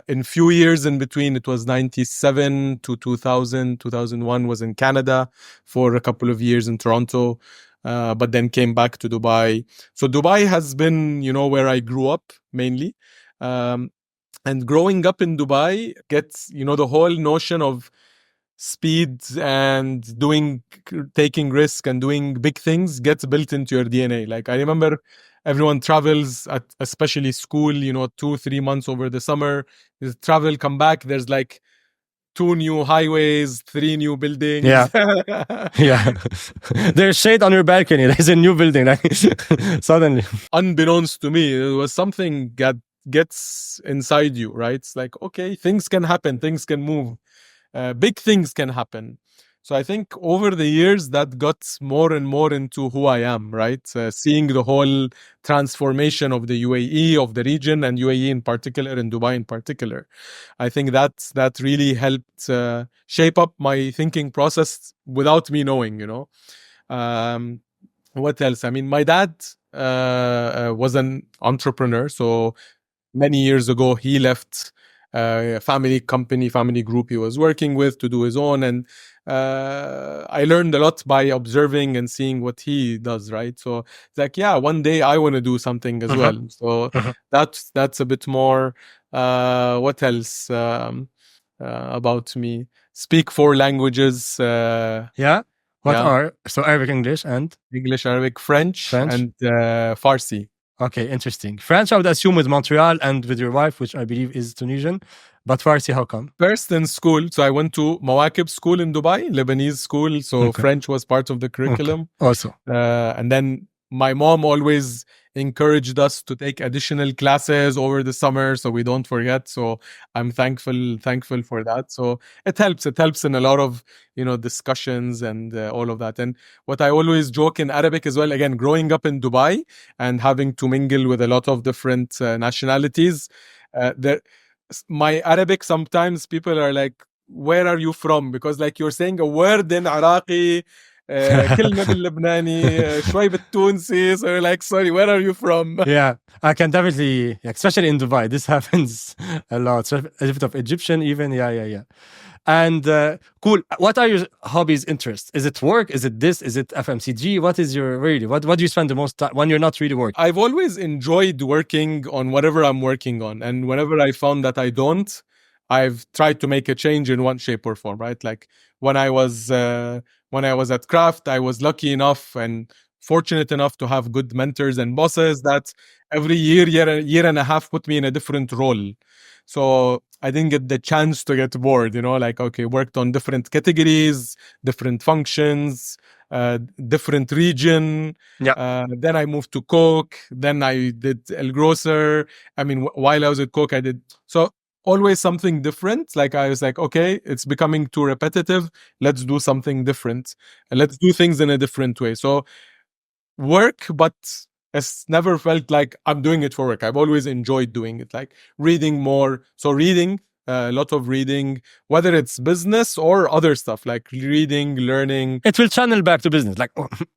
In few years in between, it was 97 to 2000. 2001 was in Canada for a couple of years in Toronto, but then came back to Dubai. So Dubai has been, where I grew up mainly. And growing up in Dubai gets, the whole notion of speed and taking risk and doing big things gets built into your DNA. Like I remember everyone travels at especially school, 2-3 months over the summer, there's travel, come back, there's like 2 new highways, 3 new buildings. Yeah. Yeah. There's shade on your balcony. There's a new building. Like suddenly. Unbeknownst to me, it was something that gets inside you, right? It's like, okay, things can happen, things can move. Big things can happen. So I think over the years that got more and more into who I am, right? Seeing the whole transformation of the UAE, of the region, and UAE in particular, and Dubai in particular. I think that really helped shape up my thinking process without me knowing, What else? I mean, my dad was an entrepreneur. So many years ago, he left family group he was working with to do his own, and I learned a lot by observing and seeing what he does, right? So it's like, yeah, one day I want to do something as well. So that's a bit more. What else about me? Speak 4 languages. Yeah. What are so Arabic, English, Arabic, French. And Farsi. Okay, interesting. French, I would assume with Montreal and with your wife, which I believe is Tunisian. But Farsi, how come? First in school, so I went to Mawakib school in Dubai, Lebanese school. So French was part of the curriculum. Also. And then my mom always encouraged us to take additional classes over the summer so we don't forget. So I'm thankful for that. So it helps in a lot of, discussions and all of that. And what I always joke in Arabic as well, again, growing up in Dubai and having to mingle with a lot of different nationalities, my Arabic, sometimes people are like, where are you from? Because like you're saying a word in Iraqi, كلمة باللبناني, شوي بالتونسي. So you're like, sorry, where are you from? Yeah, I can definitely, especially in Dubai, this happens a lot. So a bit of Egyptian even, yeah. And cool. What are your hobbies, interests? Is it work? Is it this? Is it FMCG? What is your what do you spend the most time when you're not really working? I've always enjoyed working on whatever I'm working on. And whenever I found that I don't, I've tried to make a change in one shape or form, right? Like when I was at Kraft, I was lucky enough and fortunate enough to have good mentors and bosses that every year and a half put me in a different role. So I didn't get the chance to get bored, like, okay, worked on different categories, different functions, different region. Yeah. Then I moved to Coke. Then I did elGrocer. I mean, while I was at Coke, I did so always something different. Like I was like, okay, it's becoming too repetitive. Let's do something different and let's do things in a different way. So work, but it's never felt like I'm doing it for work. I've always enjoyed doing it, like reading more. So reading, a lot of reading, whether it's business or other stuff, like reading, learning. It will channel back to business. Like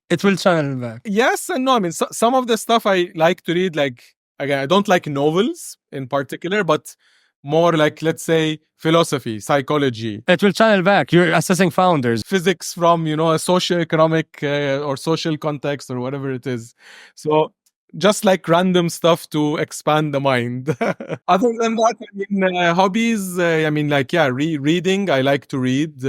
it will channel back. Yes and no. I mean, some of the stuff I like to read, like, again, I don't like novels in particular, but more like, let's say, philosophy, psychology. It will channel back. You're assessing founders. Physics from, a socio-economic or social context or whatever it is. So just like random stuff to expand the mind. Other than that, I mean, hobbies, I mean, like, yeah, reading. I like to read,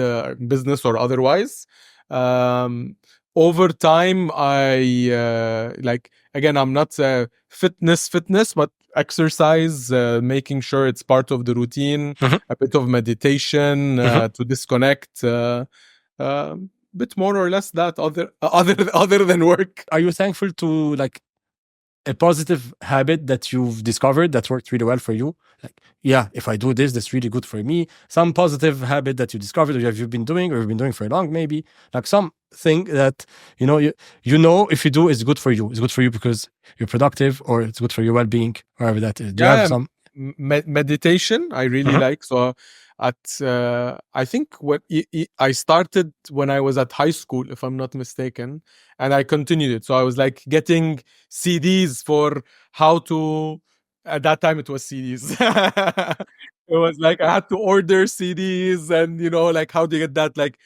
business or otherwise. Over time, I like, again, I'm not fitness, but exercise, making sure it's part of the routine, a bit of meditation to disconnect, bit more or less that other than work. Are you thankful to like a positive habit that you've discovered that worked really well for you? Like, yeah, if I do this, that's really good for me. Some positive habit that you discovered, or you've been doing, or you've been doing for long, maybe like something that you know if you do, it's good for you. It's good for you because you're productive, or it's good for your well-being, wherever that is. Do you have some meditation? I really like. So I think what I started when I was at high school, if I'm not mistaken, and I continued it. So I was like getting CDs for how to. At that time, it was CDs. It was like I had to order CDs, and like how do you get that? Like,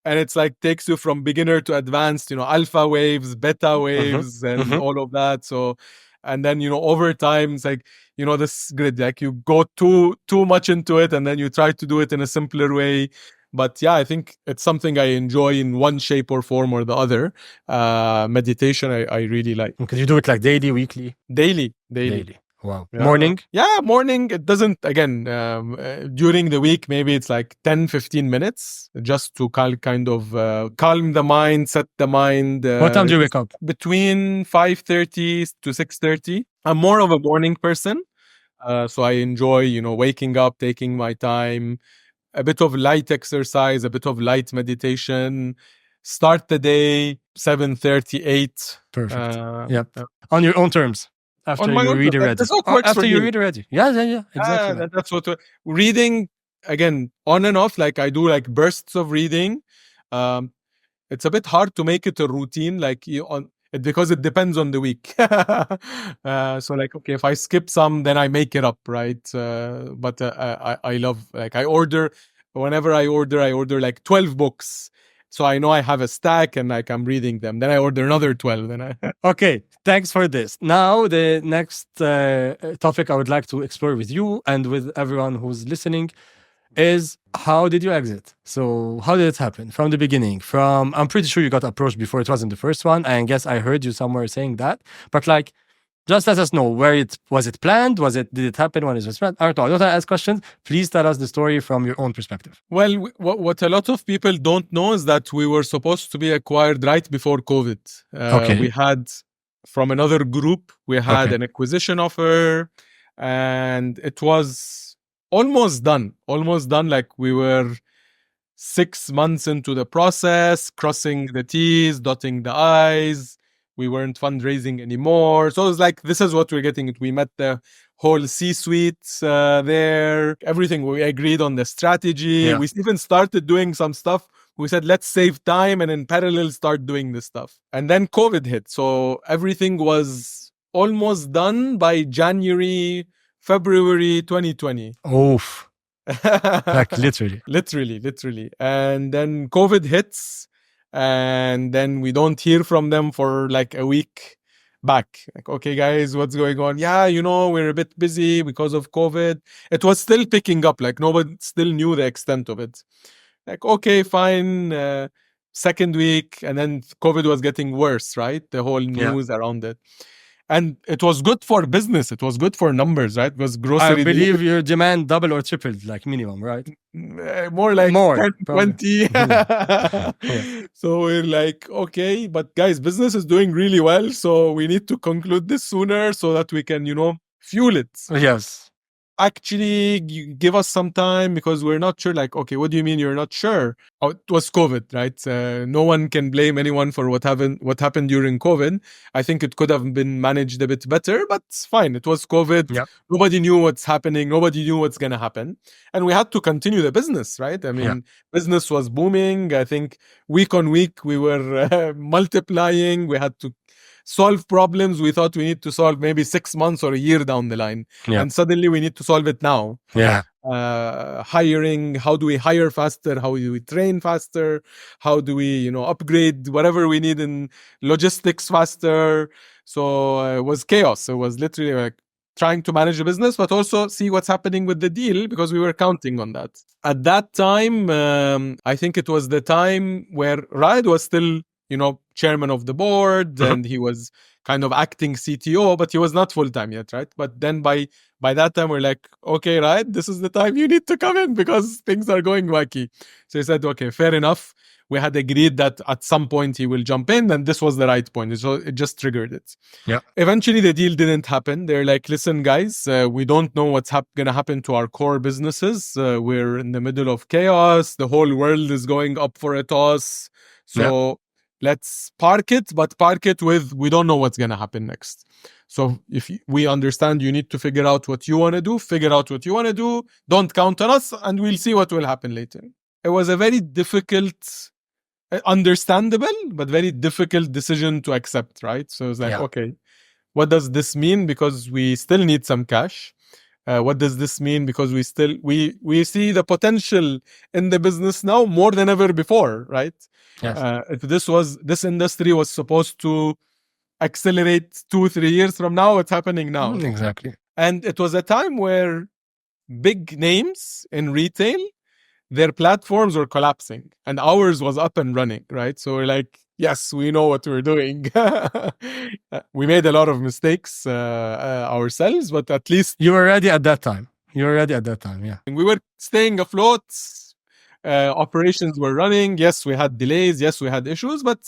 and it's like takes you from beginner to advanced. Alpha waves, beta waves, and all of that. So, and then over time, it's like this grid. Like you go too much into it, and then you try to do it in a simpler way. But yeah, I think it's something I enjoy in one shape or form or the other. Meditation, I really like. Because you do it like daily, weekly? Daily. Wow. Yeah. Morning? Yeah, morning. It doesn't, again, during the week, maybe it's like 10-15 minutes just to kind of calm the mind, set the mind. What time do you wake up? Between 5:30 to 6:30. I'm more of a morning person. So I enjoy, waking up, taking my time, a bit of light exercise, a bit of light meditation, start the day 7:30, 8. Perfect. Yep. On your own terms. After you read it ready. After you read it ready. Yeah. Exactly. That's what reading, again, on and off. Like I do like bursts of reading. It's a bit hard to make it a routine, like because it depends on the week. So like, okay, if I skip some, then I make it up, right? But I love, like, whenever I order like 12 books. So I know I have a stack and like I'm reading them. Then I order another 12. Okay, thanks for this. Now the next topic I would like to explore with you and with everyone who's listening is, how did you exit? So how did it happen from the beginning? I'm pretty sure you got approached before it wasn't the first one. I guess I heard you somewhere saying that. But like, just let us know, was it planned? Did it happen when it was planned? I don't know. I don't ask questions. Please tell us the story from your own perspective. Well, what a lot of people don't know is that we were supposed to be acquired right before COVID. Okay. We had, from another group, we had an acquisition offer, and it was almost done. Like we were 6 months into the process, crossing the T's, dotting the I's. We weren't fundraising anymore. So it was like, this is what we're getting. We met the whole C-suite there. Everything, we agreed on the strategy. Yeah. We even started doing some stuff. We said, let's save time and in parallel start doing this stuff. And then COVID hit. So everything was almost done by February 2020. Oof. Like literally. Literally. And then COVID hits. And then we don't hear from them for like a week back. Like, okay, guys, what's going on? Yeah, we're a bit busy because of COVID. It was still picking up. Like nobody still knew the extent of it. Like, okay, fine. Second week. And then COVID was getting worse, right? The whole news around it. And it was good for business. It was good for numbers, right? It was grocery. I believe your demand doubled or tripled, like minimum, right? More like 10, 20. So we're like, okay, but guys, business is doing really well. So we need to conclude this sooner so that we can, fuel it. Yes. actually, give us some time because we're not sure. Like, okay, what do you mean you're not sure? Oh, it was COVID, right? No one can blame anyone for what happened during COVID. I think it could have been managed a bit better, but it's fine. It was COVID. Yeah. Nobody knew what's happening. Nobody knew what's going to happen. And we had to continue the business, right? I mean, business was booming. I think week on week, we were multiplying. We had to solve problems we thought we need to solve maybe 6 months or a year down the line. And suddenly we need to solve it now. Hiring, how do we hire faster? How do we train faster? How do we, upgrade whatever we need in logistics faster? So it was chaos. It was literally like trying to manage the business, but also see what's happening with the deal because we were counting on that. At that time, I think it was the time where Raed was still, chairman of the board, and he was kind of acting CTO, but he was not full-time yet, right? But then by that time, we're like, okay, right, this is the time you need to come in because things are going wacky. So he said, okay, fair enough. We had agreed that at some point he will jump in, and this was the right point. So it just triggered it. Yeah. Eventually, the deal didn't happen. They're like, listen, guys, we don't know what's going to happen to our core businesses. We're in the middle of chaos. The whole world is going up for a toss. So let's park it, but park it with, we don't know what's going to happen next. So if we understand you need to figure out what you want to do, figure out what you want to do. Don't count on us, and we'll see what will happen later. It was a very difficult, understandable, but very difficult decision to accept, right? So it's like, okay, what does this mean? Because we still need some cash. What does this mean? Because we see the potential in the business now more than ever before, right? Yes. If this industry was supposed to accelerate 2-3 years from now, it's happening now. Exactly. And it was a time where big names in retail, their platforms were collapsing and ours was up and running, right? So we're like, yes, we know what we're doing. We made a lot of mistakes ourselves, but at least you were ready at that time. Yeah. We were staying afloat. Operations were running. Yes, we had delays. Yes, we had issues, but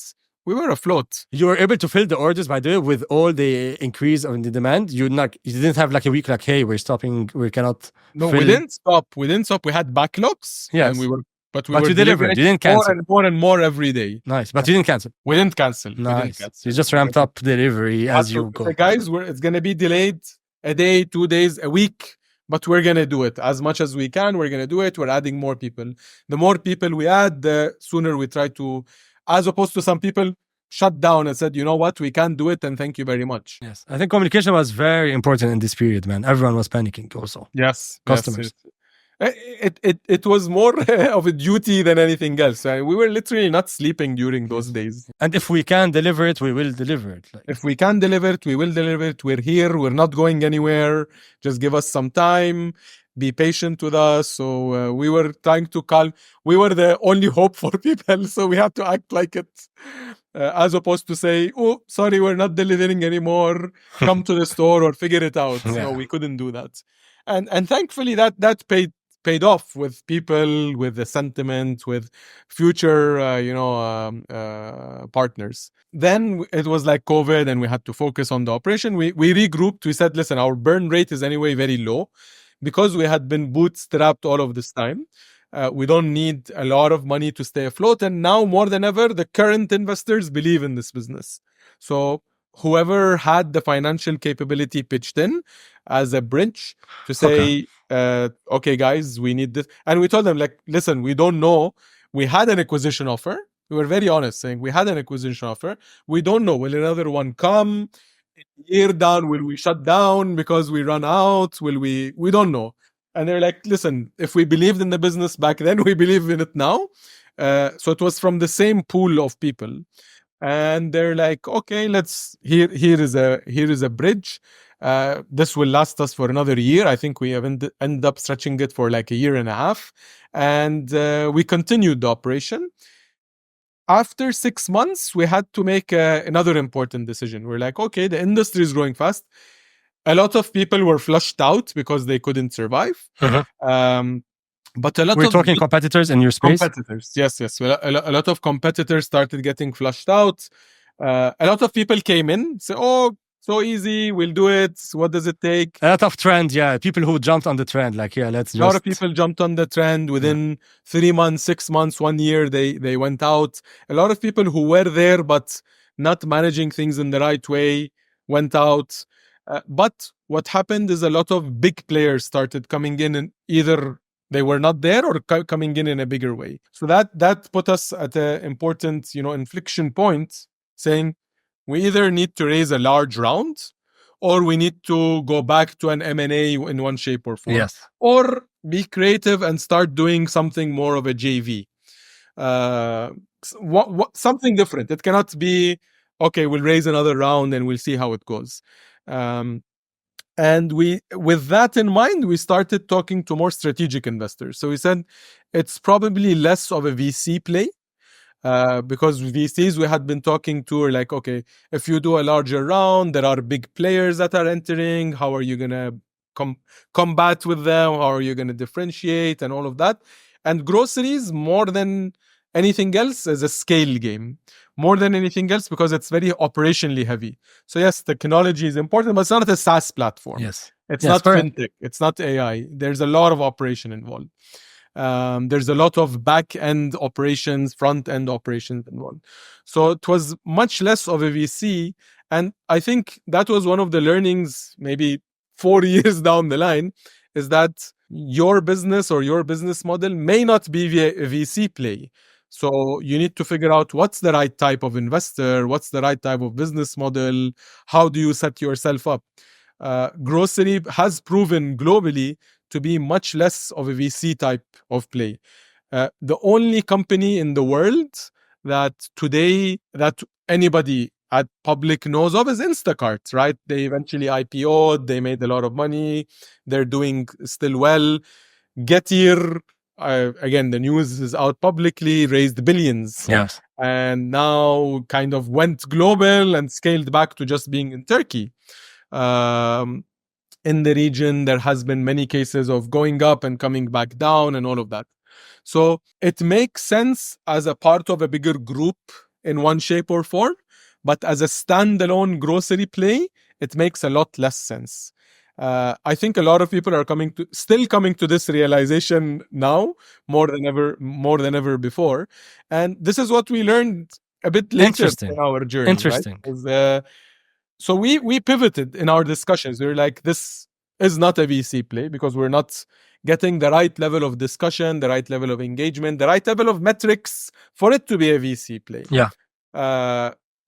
we were afloat. You were able to fill the orders, by the way, with all the increase of the demand. You didn't have like a week like, hey, we're stopping. We cannot. No, we didn't stop. We had backlogs. Yes, and we were you delivered. You didn't cancel. More and more every day. Nice, but you didn't cancel. We didn't cancel. Nice. You just ramped up delivery as you go. The guys, it's gonna be delayed a day, 2 days, a week. But we're going to do it as much as we can. We're going to do it. We're adding more people. The more people we add, the sooner we try to, as opposed to some people shut down and said, you know what, we can't do it and thank you very much. Yes. I think communication was very important in this period, man. Everyone was panicking also. Yes. Customers. It was more of a duty than anything else. We were literally not sleeping during those days. And if we can deliver it, we will deliver it. If we can deliver it, we will deliver it. We're here. We're not going anywhere. Just give us some time. Be patient with us. So we were trying to calm. We were the only hope for people. So we had to act like it. As opposed to say, oh, sorry, we're not delivering anymore. Come to the store or figure it out. No, we couldn't do that. And thankfully that paid off with people, with the sentiment, with future, partners. Then it was like COVID and we had to focus on the operation. We regrouped. We said, listen, our burn rate is anyway very low because we had been bootstrapped all of this time. We don't need a lot of money to stay afloat. And now more than ever, the current investors believe in this business. So whoever had the financial capability pitched in as a bridge to say, okay, guys, we need this. And we told them, like, listen, we don't know. We had an acquisition offer. We were very honest saying we had an acquisition offer. We don't know. Will another one come? Year down, will we shut down because we run out? We don't know. And they're like, listen, if we believed in the business back then, we believe in it now. So it was from the same pool of people. And they're like, okay, here is a bridge. This will last us for another year. I think we have end up stretching it for like a year and a half. And we continued the operation. After 6 months, we had to make another important decision. We're like, okay, the industry is growing fast. A lot of people were flushed out because they couldn't survive. But a lot We're talking competitors in your space? Competitors, yes. A lot of competitors started getting flushed out. A lot of people came in, say, oh, so easy, we'll do it. What does it take? A lot of trend, people who jumped on the trend, like, let's just... A lot of people jumped on the trend within 3 months, 6 months, 1 year, they went out. A lot of people who were there but not managing things in the right way went out. But what happened is a lot of big players started coming in, and either they were not there or coming in a bigger way. So that put us at an important, inflection point, saying we either need to raise a large round, or we need to go back to an M&A in one shape or form. Yes. Or be creative and start doing something more of a JV. Something different. It cannot be, okay, we'll raise another round and we'll see how it goes. And with that in mind, we started talking to more strategic investors. So we said it's probably less of a VC play. Because VCs we had been talking to are like, okay, if you do a larger round, there are big players that are entering. How are you going to combat with them? How are you going to differentiate and all of that? And groceries, more than anything else, is a scale game. More than anything else, because it's very operationally heavy. So yes, technology is important, but it's not a SaaS platform. Yes. It's not fintech. It's not AI. There's a lot of operation involved. There's a lot of back-end operations, front-end operations involved. So it was much less of a VC. And I think that was one of the learnings, maybe 4 years down the line, is that your business or your business model may not be a VC play. So you need to figure out what's the right type of investor, what's the right type of business model, how do you set yourself up? Grocery has proven globally to be much less of a VC type of play. The only company in the world that today that anybody at public knows of is Instacart, right? They eventually IPO'd, they made a lot of money, they're doing still well. Getir, again, the news is out publicly, raised billions. Yes. And now kind of went global and scaled back to just being in Turkey. In the region, there has been many cases of going up and coming back down and all of that. So it makes sense as a part of a bigger group in one shape or form, but as a standalone grocery play, it makes a lot less sense. I think a lot of people are still coming to this realization now more than ever before. And this is what we learned a bit later in our journey. Interesting. Right? So we pivoted in our discussions. We were like, this is not a VC play because we're not getting the right level of discussion, the right level of engagement, the right level of metrics for it to be a VC play. Yeah.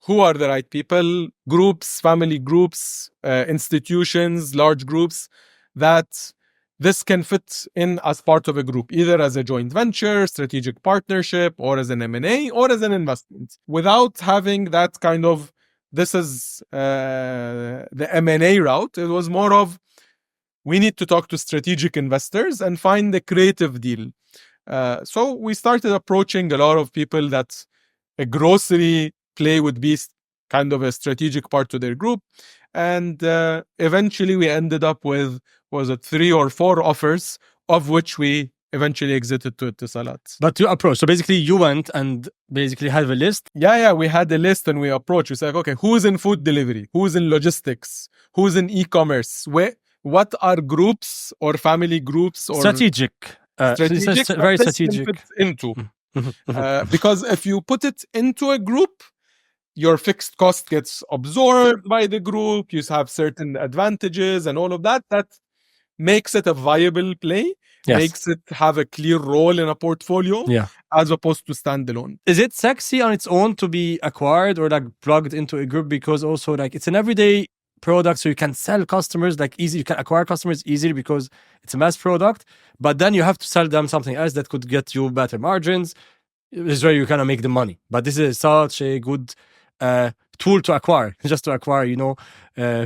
Who are the right people? Groups, family groups, institutions, large groups that this can fit in as part of a group, either as a joint venture, strategic partnership, or as an M&A, or as an investment, without having that kind of, this is the M&A route. It was more of, we need to talk to strategic investors and find a creative deal. So we started approaching a lot of people that a grocery play would be kind of a strategic part to their group. And eventually we ended up with, 3 or 4 offers, of which we eventually exited to Etisalat. But to approach, so basically you went and basically have a list? Yeah, we had a list and we approached. We said, okay, who's in food delivery? Who's in logistics? Who's in e-commerce? What are groups or family groups or strategic very strategic into? Because if you put it into a group, your fixed cost gets absorbed by the group. You have certain advantages and all of that. That makes it a viable play. Yes. Makes it have a clear role in a portfolio, as opposed to standalone. Is it sexy on its own to be acquired or like plugged into a group? Because also like it's an everyday product, so you can sell customers like easy. You can acquire customers easily because it's a mass product. But then you have to sell them something else that could get you better margins. This is where you kind of make the money. But this is such a good tool to acquire, just to acquire,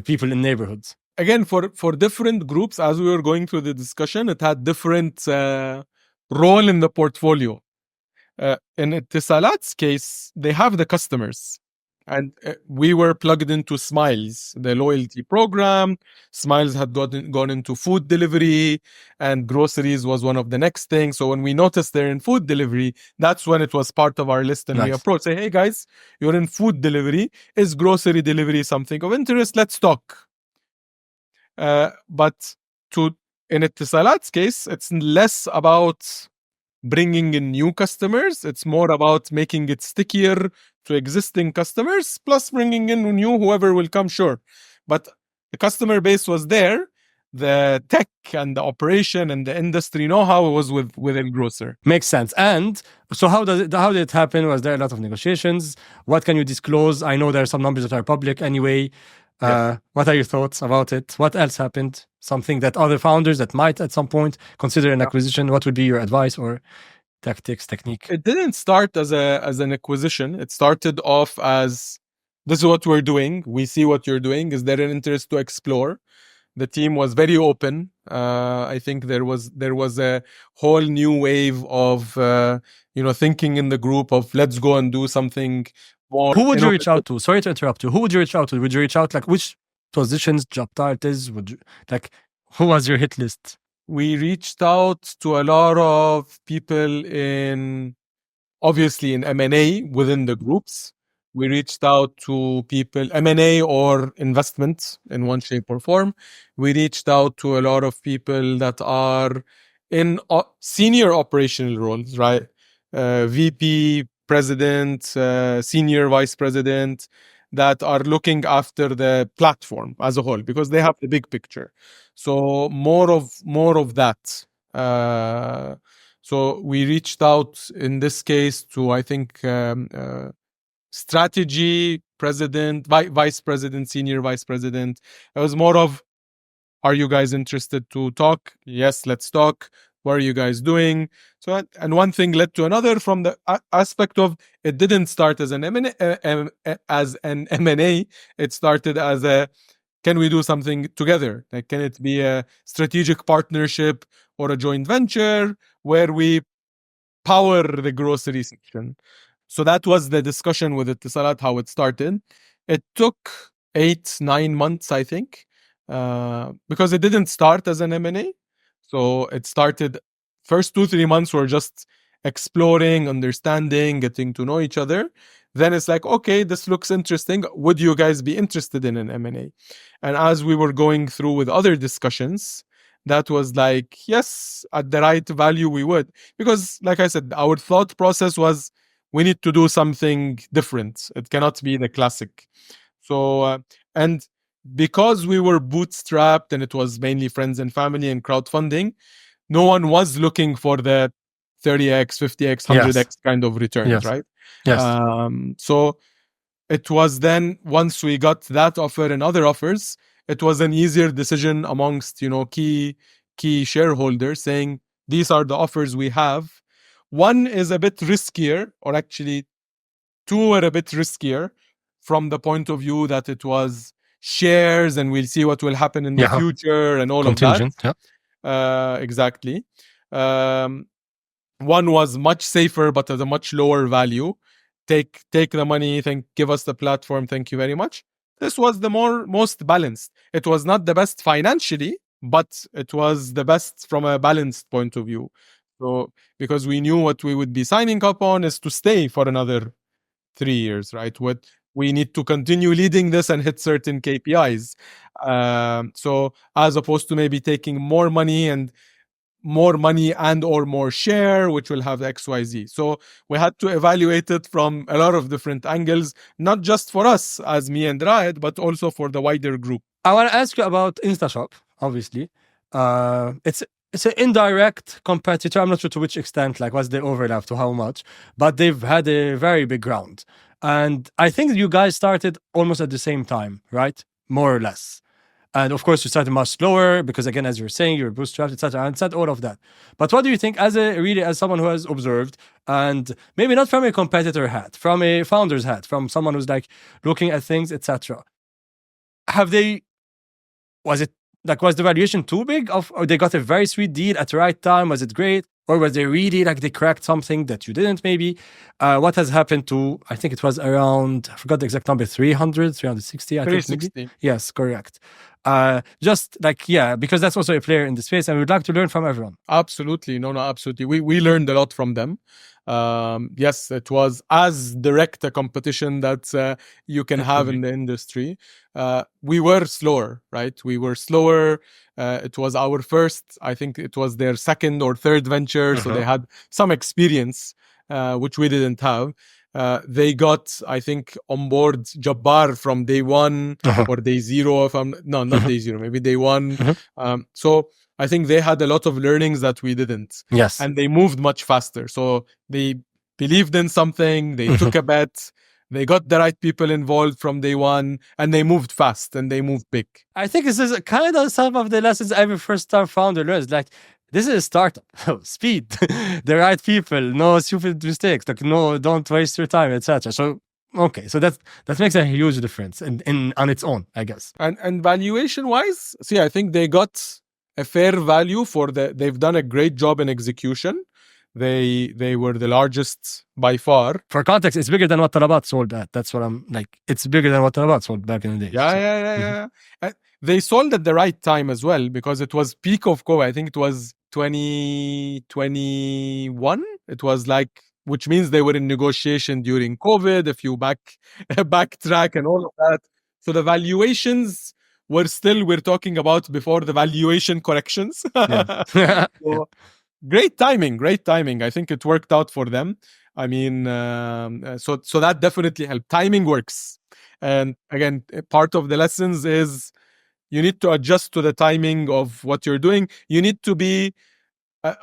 people in neighborhoods. Again, for different groups, as we were going through the discussion, it had different role in the portfolio. In Etisalat's case, they have the customers. And we were plugged into Smiles, the loyalty program. Smiles had gone into food delivery, and groceries was one of the next things. So when we noticed they're in food delivery, that's when it was part of our list. And we Nice. approached, say, hey guys, you're in food delivery. Is grocery delivery something of interest? Let's talk. But in Etisalat's case, it's less about bringing in new customers. It's more about making it stickier to existing customers, plus bringing in new whoever will come, sure. But the customer base was there. The tech and the operation and the industry know-how was with elGrocer. Makes sense. And so how did it happen? Was there a lot of negotiations? What can you disclose? I know there are some numbers that are public anyway. Yes. What are your thoughts about it? What else happened? Something that other founders that might at some point consider an acquisition, what would be your advice or technique? It didn't start as an acquisition. It started off as, this is what we're doing. We see what you're doing. Is there an interest to explore? The team was very open. I think there was a whole new wave of thinking in the group of let's go and do something more. Who would you reach out to? Sorry to interrupt you. Who would you reach out to? Would you reach out like which positions, job titles? Would you like who was your hit list? We reached out to a lot of people obviously in M&A within the groups. We reached out to people, M&A or investment in one shape or form. We reached out to a lot of people that are in senior operational roles, right? VP, president, senior vice president, that are looking after the platform as a whole because they have the big picture. So more of that. So we reached out in this case to, I think, strategy president, vice president, senior vice president. It was more of, are you guys interested to talk? Yes, let's talk. What are you guys doing? So, and one thing led to another from the aspect of it didn't start as an M&A, it started as a, can we do something together? Like, can it be a strategic partnership or a joint venture where we power the grocery section? So that was the discussion with Etisalat, how it started. It took 8-9 months, I think, because it didn't start as an M&A. So it started, first 2-3 months were just exploring, understanding, getting to know each other. Then it's like, okay, this looks interesting. Would you guys be interested in an M&A? And as we were going through with other discussions, that was like, yes, at the right value, we would. Because, like I said, our thought process was, we need to do something different. It cannot be the classic. So, and because we were bootstrapped and it was mainly friends and family and crowdfunding, no one was looking for the 30x, 50x, 100x kind of returns, right? Yes. So it was then, once we got that offer and other offers, it was an easier decision amongst, key shareholders saying, these are the offers we have. One is a bit riskier, or actually two are a bit riskier from the point of view that it was shares and we'll see what will happen in the future and all of that. Exactly. One was much safer, but at a much lower value. Take the money, give us the platform, thank you very much. This was the most balanced. It was not the best financially, but it was the best from a balanced point of view. So, because we knew what we would be signing up on is to stay for another 3 years, right? What we need to continue leading this and hit certain KPIs. So as opposed to maybe taking more money and or more share, which will have XYZ. So we had to evaluate it from a lot of different angles, not just for us as me and Raed, but also for the wider group. I want to ask you about InstaShop, obviously. It's an indirect competitor. I'm not sure to which extent, like what's the overlap, to how much, but they've had a very big round. And I think you guys started almost at the same time, right? More or less. And of course, you started much slower because, again, as you're saying, you're bootstrapped, etc. And said all of that. But what do you think, as someone who has observed, and maybe not from a competitor hat, from a founder's hat, from someone who's like looking at things, etc. Was the valuation too big? Or they got a very sweet deal at the right time? Was it great? or was they really like they cracked something that you didn't maybe? What has happened to, I think it was around, I forgot the exact number, 300, 360, I think maybe? 360. Yes, correct. Just like, yeah, because that's also a player in the space and we'd like to learn from everyone. Absolutely. No, absolutely. We learned a lot from them. Yes, it was as direct a competition that you can have in the industry. We were slower, right? We were slower. It was our first, I think it was their second or third venture. So they had some experience, which we didn't have. They got, I think, on board Jabbar from day one or day zero. Not day zero, maybe day one. So I think they had a lot of learnings that we didn't. Yes. And they moved much faster. So they believed in something, they took a bet, they got the right people involved from day one, and they moved fast and they moved big. I think this is kind of some of the lessons every first-time founder learns. Like, this is a startup. Speed, the right people, no stupid mistakes. Like, no, don't waste your time, etc. So, okay, so that makes a huge difference in on its own, I guess. And valuation wise, see, I think they got a fair value for they've done a great job in execution. They were the largest by far. For context, it's bigger than what Talabat sold at. That's what I'm like. It's bigger than what Talabat sold back in the day. Yeah. They sold at the right time as well because it was peak of COVID. I think it was 2021. It was like, which means they were in negotiation during COVID. If you backtrack and all of that, so the valuations were still, we're talking about before the valuation corrections. So, great timing. I think it worked out for them. I mean, so that definitely helped. Timing works. And again, part of the lessons is you need to adjust to the timing of what you're doing. You need to be,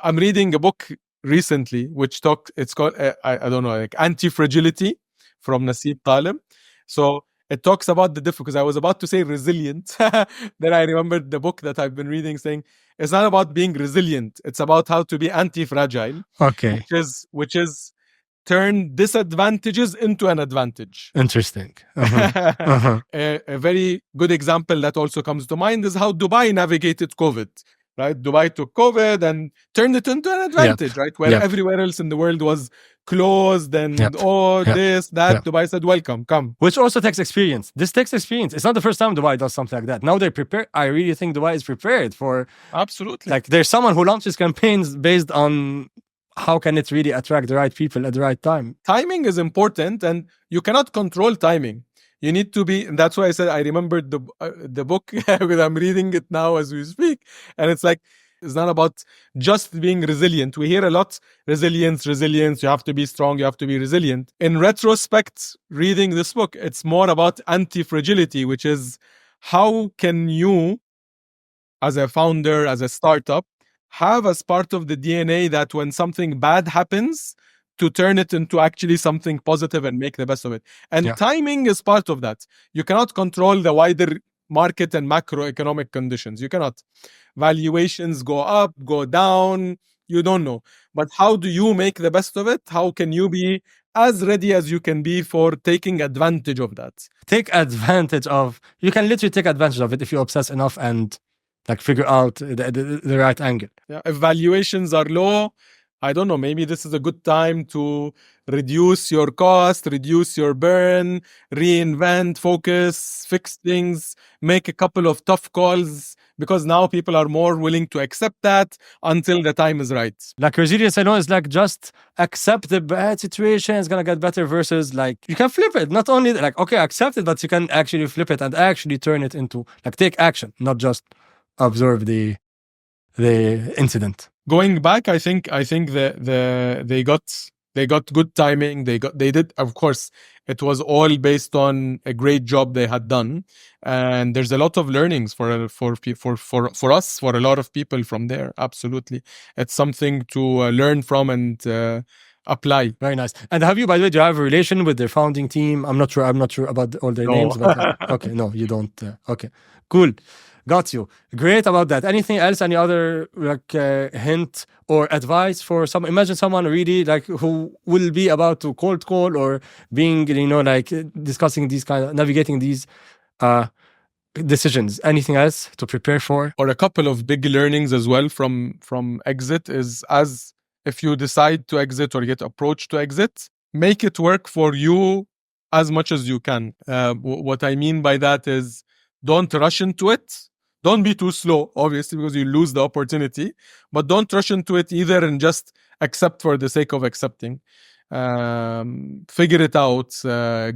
I'm reading a book recently, which it's called, I don't know, like Anti-Fragility from Nassim Taleb. So it talks about the difference. I was about to say resilient. Then I remembered the book that I've been reading saying, it's not about being resilient. It's about how to be anti-fragile. Okay. Which is turn disadvantages into an advantage. Interesting. A very good example that also comes to mind is how Dubai navigated COVID. Right? Dubai took COVID and turned it into an advantage, right? Where everywhere else in the world was closed and this, that. Dubai said, welcome, come. Which also takes experience. This takes experience. It's not the first time Dubai does something like that. Now they're prepared. I really think Dubai is prepared for... Absolutely. Like there's someone who launches campaigns based on how can it really attract the right people at the right time. Timing is important and you cannot control timing. You need to be, and that's why I said I remembered the book because I'm reading it now as we speak. And it's like, it's not about just being resilient. We hear a lot, resilience, you have to be strong, you have to be resilient. In retrospect, reading this book, it's more about anti-fragility, which is how can you, as a founder, as a startup, have as part of the DNA that when something bad happens, to turn it into actually something positive and make the best of it. And timing is part of that. You cannot control the wider market and macroeconomic conditions. You cannot. Valuations go up, go down. You don't know. But how do you make the best of it? How can you be as ready as you can be for taking advantage of that? You can literally take advantage of it if you obsess enough and like figure out the right angle. Yeah. If valuations are low, I don't know, maybe this is a good time to reduce your cost, reduce your burn, reinvent, focus, fix things, make a couple of tough calls, because now people are more willing to accept that until the time is right. Like resilience, I know, is like just accept the bad situation, it's going to get better, versus like you can flip it. Not only like, okay, accept it, but you can actually flip it and actually turn it into like take action, not just observe the incident. Going back, I think they got good timing. They did, of course, it was all based on a great job they had done, and there's a lot of learnings for us, for a lot of people from there. Absolutely, it's something to learn from and apply. Very nice. And have you, by the way, do you have a relation with their founding team? I'm not sure about all their names, but okay, no, you don't. Okay, cool. Got you. Great about that. Anything else? Any other like hint or advice for some? Imagine someone really like who will be about to cold call or being, like discussing these kind of navigating these decisions. Anything else to prepare for? Or a couple of big learnings as well from exit is, as if you decide to exit or get approached to exit, make it work for you as much as you can. What I mean by that is don't rush into it. Don't be too slow, obviously, because you lose the opportunity, but don't rush into it either and just accept for the sake of accepting. Figure it out,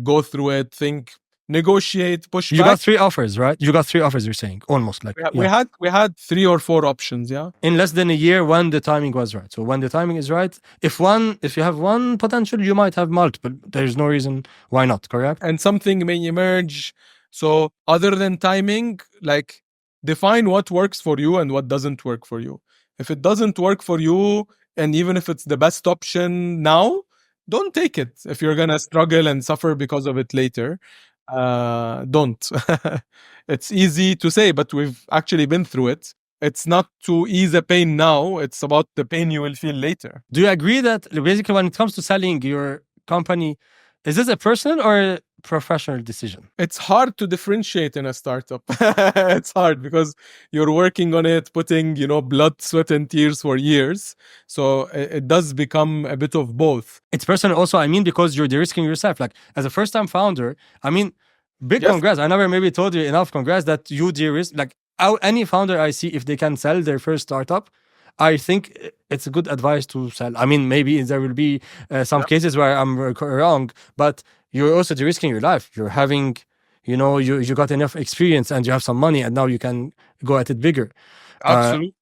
go through it, think, negotiate, push You back. got 3 offers, right? You got 3 offers, you're saying, almost like. We had 3 or 4 options, yeah. In less than a year when the timing was right. So when the timing is right, if you have one potential, you might have multiple. There's no reason why not, correct? And something may emerge. So other than timing, like define what works for you and what doesn't work for you. If it doesn't work for you, and even if it's the best option now, don't take it. If you're gonna struggle and suffer because of it later, don't. It's easy to say, but we've actually been through it. It's not to ease a pain now, it's about the pain you will feel later. Do you agree that basically when it comes to selling your company, is this a personal or a professional decision? It's hard to differentiate in a startup. It's hard because you're working on it, putting, blood, sweat, and tears for years. So it does become a bit of both. It's personal also, I mean, because you're de-risking yourself. Like, as a first-time founder, I mean, big Yes. congrats. I never maybe told you enough congrats that you de-risk. Like, any founder I see, if they can sell their first startup, I think it's a good advice to sell. I mean, maybe there will be some cases where I'm wrong, but you're also de-risking your life. You're having, you got enough experience and you have some money, and now you can go at it bigger. Absolutely.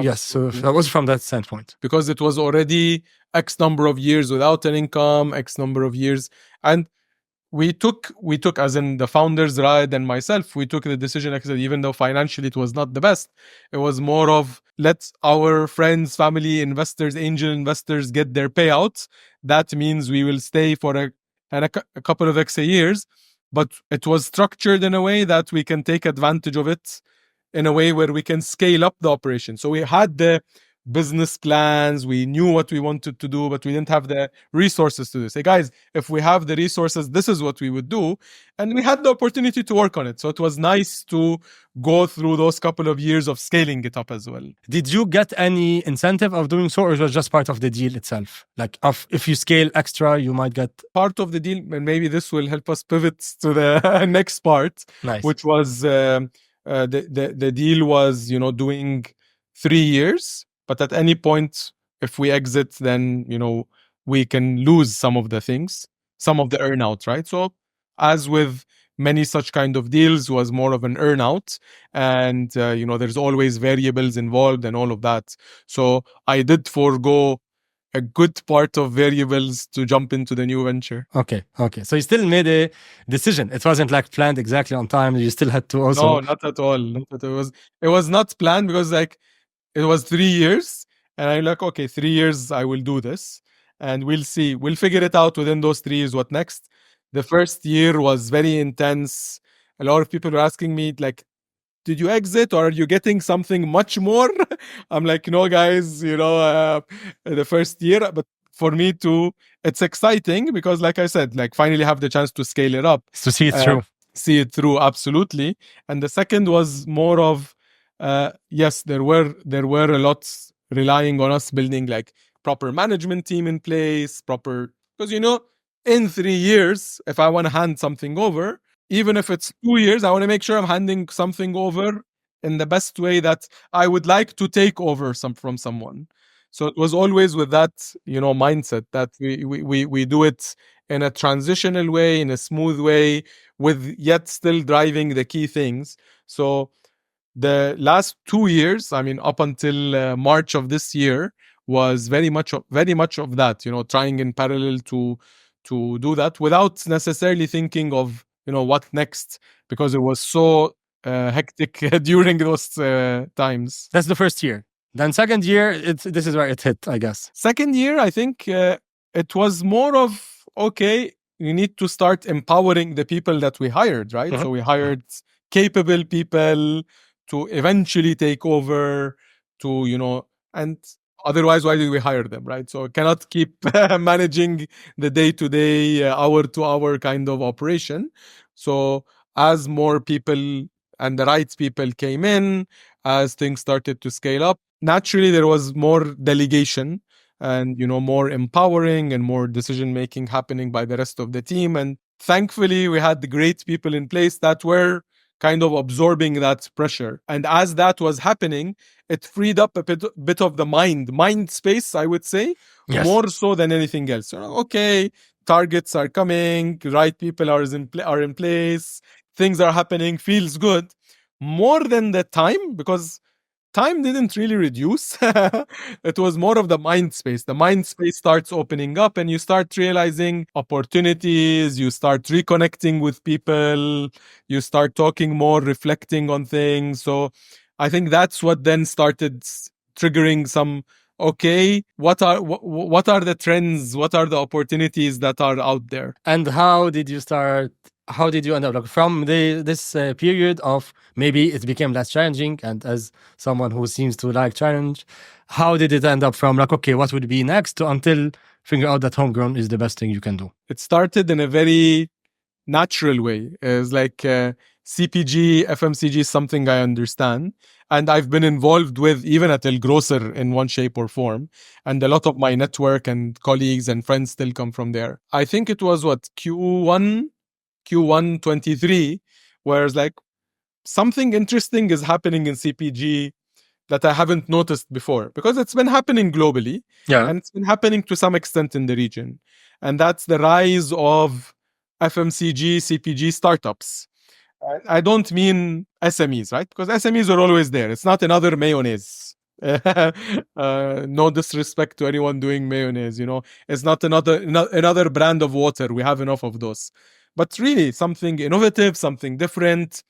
Yes, so that was from that standpoint. Because it was already X number of years without an income, X number of years. And we took, as in the founders, Raed and myself, we took the decision, like I said, even though financially it was not the best, it was more of let our friends, family, investors, angel investors get their payouts. That means we will stay for a couple of extra years, but it was structured in a way that we can take advantage of it in a way where we can scale up the operation. So we had the business plans, we knew what we wanted to do, but we didn't have the resources to do. Say, guys, if we have the resources, this is what we would do. And we had the opportunity to work on it. So it was nice to go through those couple of years of scaling it up as well. Did you get any incentive of doing so, or it was just part of the deal itself? Like, if you scale extra, you might get part of the deal, and maybe this will help us pivot to the next part, which was the deal was, doing 3 years. But at any point, if we exit, then, we can lose some of the things, some of the earnout, right? So as with many such kind of deals, was more of an earnout. And, there's always variables involved and all of that. So I did forego a good part of variables to jump into the new venture. Okay. So you still made a decision. It wasn't like planned exactly on time. You still had to also... No, not at all. It was not planned because it was 3 years, and I'm like, okay, 3 years, I will do this, and we'll see. We'll figure it out within those 3 years, what next. The first year was very intense. A lot of people were asking me, like, did you exit or are you getting something much more? I'm like, no, guys, the first year. But for me too, it's exciting because, like I said, like finally have the chance to scale it up. To see it through. See it through, absolutely. And the second was more of, yes, there were a lot relying on us building like proper management team in place, because in 3 years, if I want to hand something over, even if it's 2 years, I want to make sure I'm handing something over in the best way that I would like to take over from someone. So it was always with that, mindset that we do it in a transitional way, in a smooth way, with yet still driving the key things. So the last 2 years, I mean, up until March of this year, was very much of that, trying in parallel to do that without necessarily thinking of, what next, because it was so hectic during those times. That's the first year. Then second year, this is where it hit, I guess. Second year, I think it was more of, okay, you need to start empowering the people that we hired, right? So we hired capable people to eventually take over, and otherwise, why did we hire them, right? So cannot keep managing the day-to-day, hour-to-hour kind of operation. So as more people and the right people came in, as things started to scale up, naturally there was more delegation. and more empowering and more decision making happening by the rest of the team. And thankfully we had the great people in place that were kind of absorbing that pressure. And as that was happening, it freed up a bit of the mind space, I would say, more so than anything else. Okay, targets are coming, right people are in place, things are happening, feels good. More than the time, because time didn't really reduce. It was more of the mind space. The mind space starts opening up and you start realizing opportunities, you start reconnecting with people, you start talking more, reflecting on things. So I think that's what then started triggering some, okay, what are the trends, what are the opportunities that are out there? And how did you start? How did you end up, like, from this period of maybe it became less challenging, and as someone who seems to like challenge, how did it end up from like, okay, what would be next, to until figure out that homegrown is the best thing you can do? It started in a very natural way. It's like CPG, FMCG is something I understand. And I've been involved with even at elGrocer in one shape or form. And a lot of my network and colleagues and friends still come from there. I think it was Q1 23, where it's like something interesting is happening in CPG that I haven't noticed before, because it's been happening globally and it's been happening to some extent in the region. And that's the rise of FMCG, CPG startups. I don't mean SMEs, right? Because SMEs are always there. It's not another mayonnaise. No disrespect to anyone doing mayonnaise, it's not another brand of water. We have enough of those. But really something innovative, something different,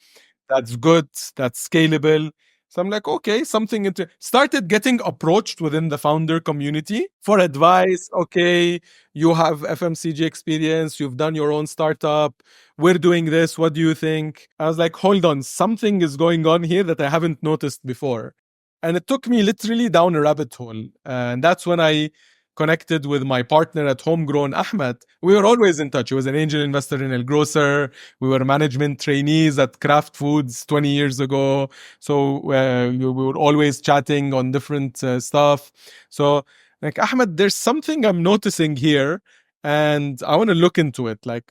that's good, that's scalable. So I'm like, okay, started getting approached within the founder community for advice. Okay, you have FMCG experience, you've done your own startup, we're doing this, what do you think? I was like, hold on, something is going on here that I haven't noticed before. And it took me literally down a rabbit hole. And that's when I connected with my partner at Homegrown, Ahmed. We were always in touch. He was an angel investor in elGrocer. We were management trainees at Kraft Foods 20 years ago. So we were always chatting on different stuff. So like, Ahmed, there's something I'm noticing here and I want to look into it. Like,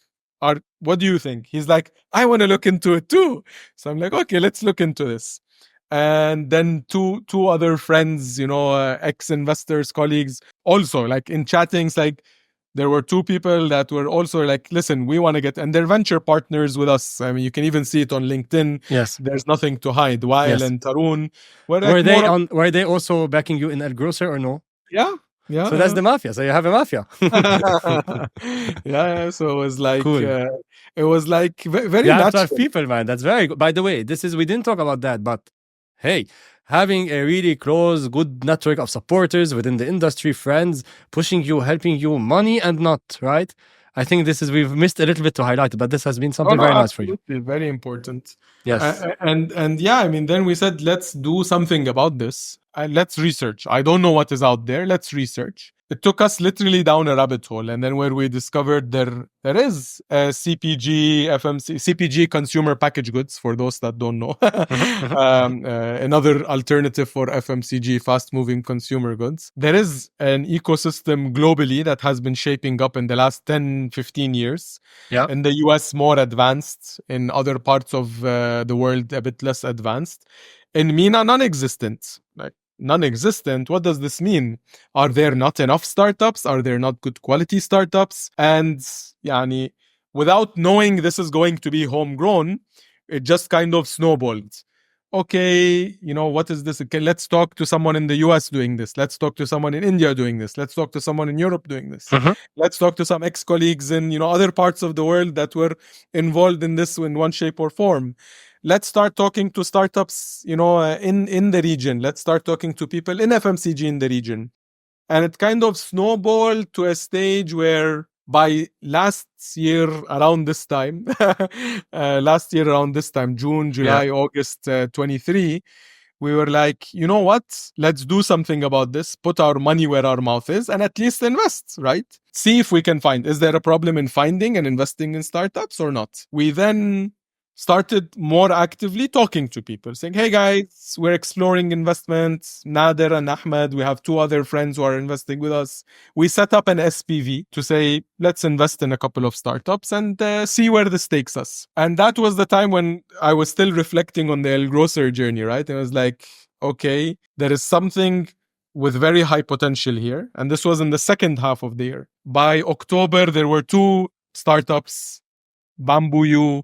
what do you think? He's like, I want to look into it too. So I'm like, okay, let's look into this. And then two other friends, ex-investors, colleagues, also like in chattings, like there were two people that were also like, listen, we want to get, and they're venture partners with us. I mean, you can even see it on LinkedIn. Yes, there's nothing to hide. Wael and Tarun were they also backing you in elGrocer or no? Yeah. So that's the mafia. So you have a mafia. Yeah. So it was like, cool. It was like very you have natural. 12 people, man. That's very good. By the way, we didn't talk about that, but hey, having a really close, good network of supporters within the industry, friends, pushing you, helping you, money and not, right? I think we've missed a little bit to highlight it, but this has been something very nice for you. Very important. Yes. And yeah, I mean, then we said, let's do something about this. Let's research. I don't know what is out there. Let's research. It took us literally down a rabbit hole. And then where we discovered there is a CPG, consumer packaged goods, for those that don't know. Another alternative for FMCG, fast moving consumer goods. There is an ecosystem globally that has been shaping up in the last 10, 15 years. Yeah. In the US, more advanced. In other parts of the world, a bit less advanced. In MENA, non-existent. Like, non-existent, what does this mean? Are there not enough startups? Are there not good quality startups? And yani, without knowing this is going to be homegrown, it just kind of snowballed. Okay, what is this? Okay, let's talk to someone in the US doing this. Let's talk to someone in India doing this. Let's talk to someone in Europe doing this. Let's talk to some ex-colleagues in other parts of the world that were involved in this in one shape or form. Let's start talking to startups, in the region. Let's start talking to people in FMCG in the region. And it kind of snowballed to a stage where by last year around this time, June, July, August 23, we were like, you know what? Let's do something about this, put our money where our mouth is, and at least invest, right? See if we can is there a problem in finding and investing in startups or not? We then started more actively talking to people, saying, hey guys, we're exploring investments. Nader and Ahmed, we have 2 other friends who are investing with us. We set up an SPV to say, let's invest in a couple of startups and see where this takes us. And that was the time when I was still reflecting on the elGrocer journey, right? It was like, okay, there is something with very high potential here. And this was in the second half of the year. By October, there were 2 startups, Bamboo U,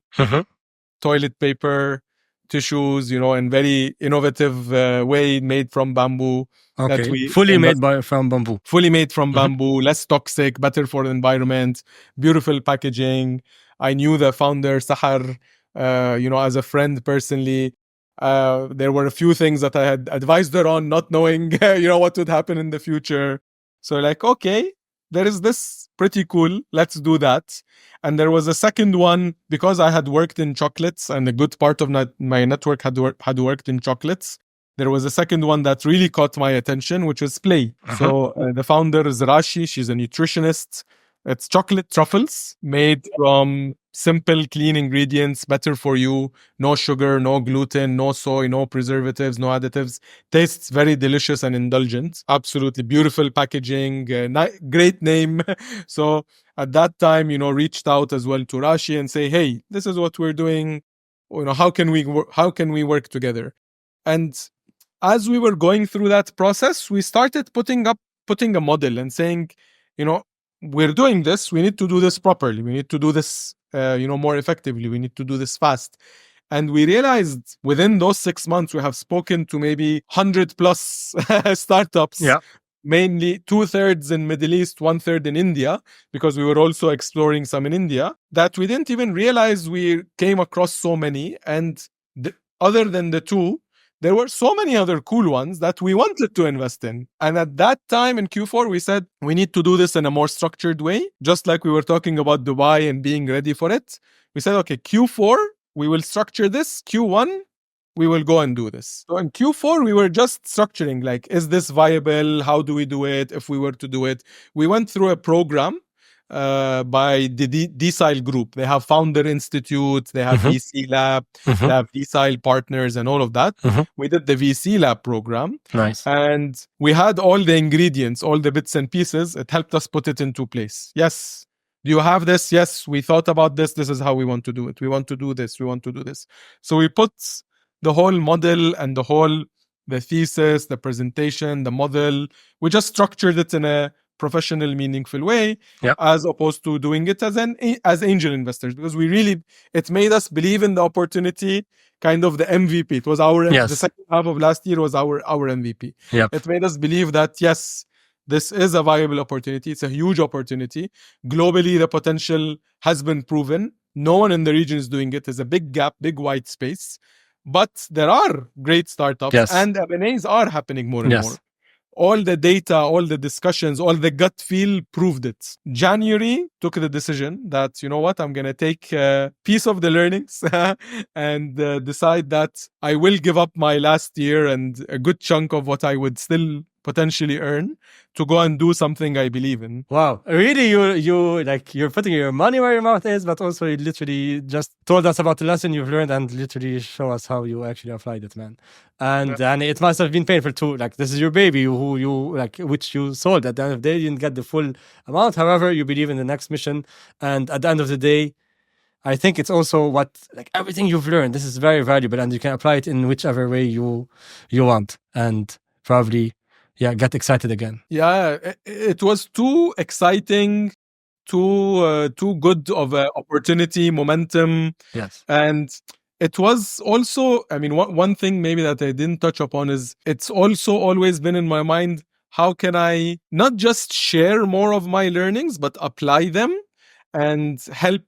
toilet paper, tissues, in very innovative way made from bamboo. Okay. That we fully made from bamboo. Fully made from bamboo, less toxic, better for the environment, beautiful packaging. I knew the founder, Sahar, as a friend personally. There were a few things that I had advised her on, not knowing, what would happen in the future. So like, okay, there is this pretty cool. Let's do that. And there was a second one because I had worked in chocolates and a good part of my network had worked in chocolates. There was a second one that really caught my attention, which was Play. So the founder is Rashi. She's a nutritionist. It's chocolate truffles made from simple, clean ingredients, better for you. No sugar, no gluten, no soy, no preservatives, no additives. Tastes very delicious and indulgent. Absolutely beautiful packaging, great name. So at that time, reached out as well to Rashi and say, hey, this is what we're doing. How can we work together? And as we were going through that process, we started putting a model and saying, we're doing this. We need to do this properly. We need to do this, more effectively. We need to do this fast. And we realized within those 6 months, we have spoken to maybe 100 plus startups. Yeah. Mainly 2/3 in Middle East, 1/3 in India, because we were also exploring some in India, that we didn't even realize we came across so many. And other than the 2, there were so many other cool ones that we wanted to invest in. And at that time in Q4, we said, we need to do this in a more structured way. Just like we were talking about Dubai and being ready for it. We said, okay, Q4, we will structure this. Q1, we will go and do this. So in Q4, we were just structuring, like, is this viable? How do we do it? If we were to do it, we went through a program by the Decile Group. They have Founder Institute, they have VC Lab, they have Decile Partners and all of that. We did the VC Lab program. Nice. And we had all the ingredients, all the bits and pieces. It helped us put it into place. Yes. Do you have this? Yes, we thought about this. This is how we want to do it. We want to do this. We want to do this. So we put the whole model and the thesis, the presentation, the model. We just structured it in a professional, meaningful way, as opposed to doing it as angel investors, because it made us believe in the opportunity, kind of the MVP. It was the second half of last year was our MVP. It made us believe that, yes, this is a viable opportunity. It's a huge opportunity. Globally, the potential has been proven. No one in the region is doing it. There's a big gap, big white space. But there are great startups and M&As are happening more and more. All the data, all the discussions, all the gut feel proved it. January took the decision that, you know what, I'm going to take a piece of the learnings and decide that I will give up my last year and a good chunk of what I would still potentially earn to go and do something I believe in. Wow. Really, you're putting your money where your mouth is, but also you literally just told us about the lesson you've learned and literally show us how you actually applied it, man. And it must have been painful too. Like, this is your baby which you sold. At the end of the day, you didn't get the full amount. However, you believe in the next mission. And at the end of the day, I think it's also everything you've learned, this is very valuable and you can apply it in whichever way you want. And probably get excited again. Yeah, it was too exciting, too good of an opportunity, momentum. Yes. And it was also, one thing maybe that I didn't touch upon is it's also always been in my mind, how can I not just share more of my learnings, but apply them and help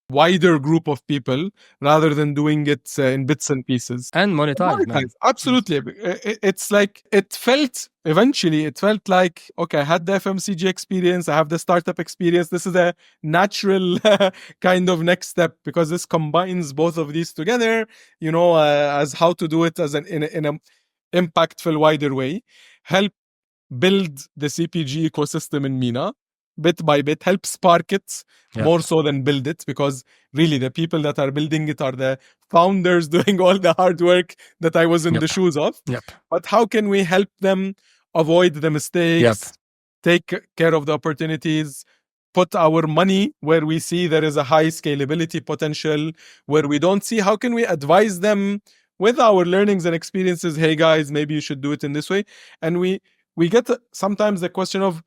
wider group of people rather than doing it in bits and pieces and monetize. Absolutely. It's like it felt like, okay, I had the FMCG experience, I have the startup experience. This is a natural kind of next step, because this combines both of these together, as how to do it in an impactful, wider way, help build the CPG ecosystem in MENA. bit by bit, help spark it Yep. more so than build it, because really the people that are building it are the founders doing all the hard work that I was in Yep. the shoes of. Yep. But how can we help them avoid the mistakes, take care of the opportunities, put our money where we see there is a high scalability potential, where we don't see, how can we advise them with our learnings and experiences? Hey guys, maybe you should do it in this way. And we get sometimes the question of,